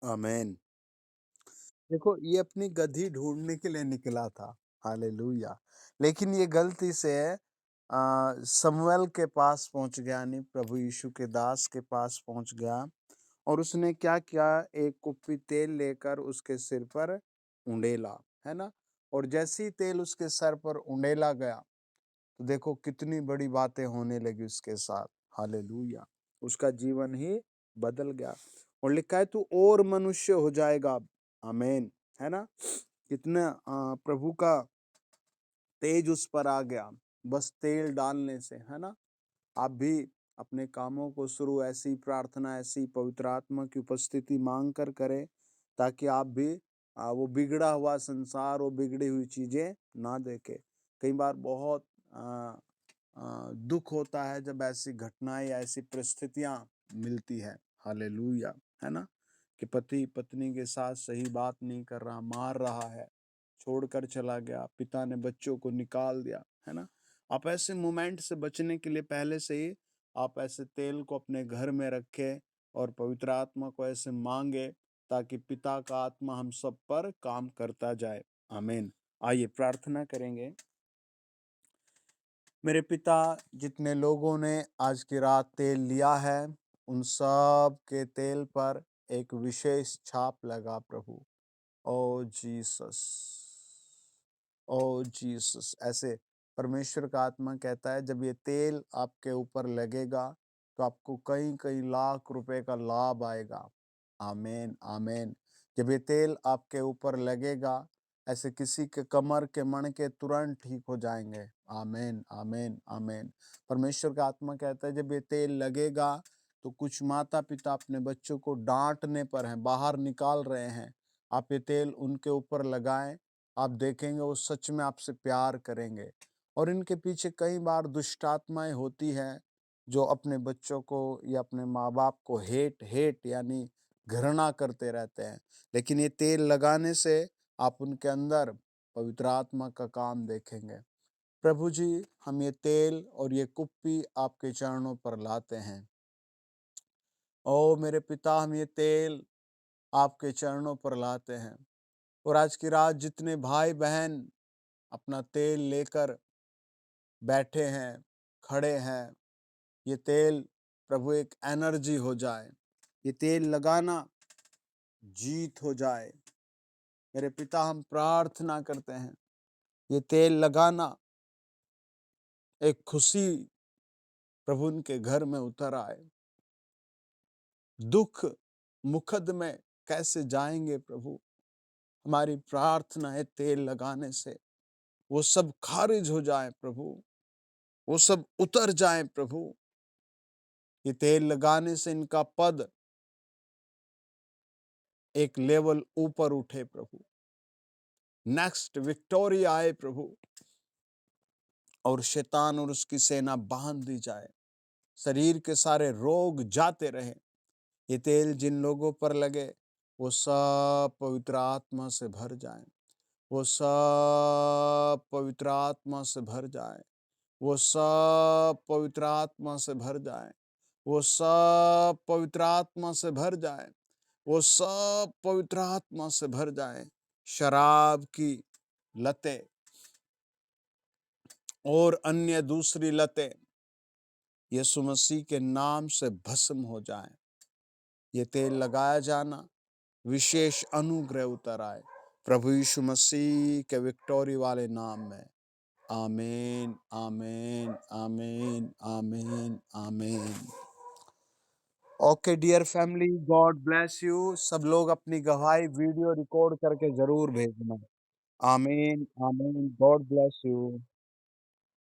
आमेन। देखो, ये अपनी गधी ढूंढने के लिए निकला था, हालेलुया। लेकिन ये गलती से शमूएल के पास पहुंच गया, यानी प्रभु यीशु के दास के पास पहुंच गया। और उसने क्या किया, एक कुप्पी तेल लेकर उसके सिर पर उंडेला, है ना। और जैसे ही तेल उसके सर पर उंडेला गया, तो देखो कितनी बड़ी बातें होने लगी उसके साथ, हालेलुया। उसका जीवन ही बदल गया। और लिखा है तू और मनुष्य हो जाएगा, आमीन, है ना। कितना प्रभु का तेज उस पर आ गया, बस तेल डालने से, है ना। आप भी अपने कामों को शुरू ऐसी प्रार्थना, ऐसी पवित्र आत्मा की उपस्थिति मांग कर करें, ताकि आप भी वो बिगड़ा हुआ संसार, वो बिगड़ी हुई चीजें ना देखे। कई बार बहुत दुख होता है जब ऐसी घटनाएं या ऐसी परिस्थितियां मिलती है, हालेलुया, है ना। कि पति पत्नी के साथ सही बात नहीं कर रहा, मार रहा है, छोड़कर चला गया, पिता ने बच्चों को निकाल दिया, है ना। आप ऐसे मोमेंट से बचने के लिए पहले से ही आप ऐसे तेल को अपने घर में रखें और पवित्र आत्मा को ऐसे मांगे, ताकि पिता का आत्मा हम सब पर काम करता जाए, आमीन। आइए प्रार्थना करेंगे। मेरे पिता, जितने लोगों ने आज की रात तेल लिया है, उन सब के तेल पर एक विशेष छाप लगा प्रभु। ओ जीसस, ओ जीसस। ऐसे परमेश्वर का आत्मा कहता है, जब ये तेल आपके ऊपर लगेगा तो आपको कई कई लाख रुपए का लाभ आएगा, आमीन, आमीन। जब ये तेल आपके ऊपर लगेगा, ऐसे किसी के कमर के मणके तुरंत ठीक हो जाएंगे, आमीन, आमीन, आमीन। परमेश्वर का आत्मा कहता है, जब ये तेल लगेगा तो कुछ माता पिता अपने बच्चों को डांटने पर हैं, बाहर निकाल रहे हैं, आप ये तेल उनके ऊपर लगाएं, आप देखेंगे वो सच में आपसे प्यार करेंगे। और इनके पीछे कई बार दुष्ट आत्माएं होती हैं, जो अपने बच्चों को या अपने माँ बाप को हेट हेट यानी घृणा करते रहते हैं। लेकिन ये तेल लगाने से आप उनके अंदर पवित्र आत्मा का काम देखेंगे। प्रभु जी, हम ये तेल और ये कुप्पी आपके चरणों पर लाते हैं। ओ मेरे पिता, हम ये तेल आपके चरणों पर लाते हैं। और आज की रात जितने भाई बहन अपना तेल लेकर बैठे हैं, खड़े हैं, ये तेल प्रभु एक एनर्जी हो जाए, ये तेल लगाना जीत हो जाए। मेरे पिता, हम प्रार्थना करते हैं, ये तेल लगाना एक खुशी प्रभु उनके घर में उतर आए। दुख मुकद्दमे कैसे जाएंगे प्रभु, हमारी प्रार्थना है तेल लगाने से वो सब खारिज हो जाए प्रभु, वो सब उतर जाए प्रभु। ये तेल लगाने से इनका पद एक लेवल ऊपर उठे प्रभु, नेक्स्ट विक्टोरी आए प्रभु, और शैतान और उसकी सेना बांध दी जाए, शरीर के सारे रोग जाते रहे। ये तेल जिन लोगों पर लगे, वो सब पवित्र आत्मा से भर जाए, वो सब पवित्र आत्मा से भर जाए, वो सब पवित्र आत्मा से भर जाए, वो सब पवित्र आत्मा से भर जाए, वो सब पवित्र आत्मा से भर जाए। शराब की लतें और अन्य दूसरी लतें यीशु मसीह के नाम से भस्म हो जाएं। ये तेल लगाया जाना विशेष अनुग्रह उतर आए, प्रभु यीशु मसीह के विक्टोरी वाले नाम में, आमीन, आमीन, आमीन, आमीन, आमीन। Okay dear family, God bless you. सब लोग अपनी गवाही वीडियो रिकॉर्ड करके जरूर भेजना। आमीन, आमीन, गॉड ब्लेस यू।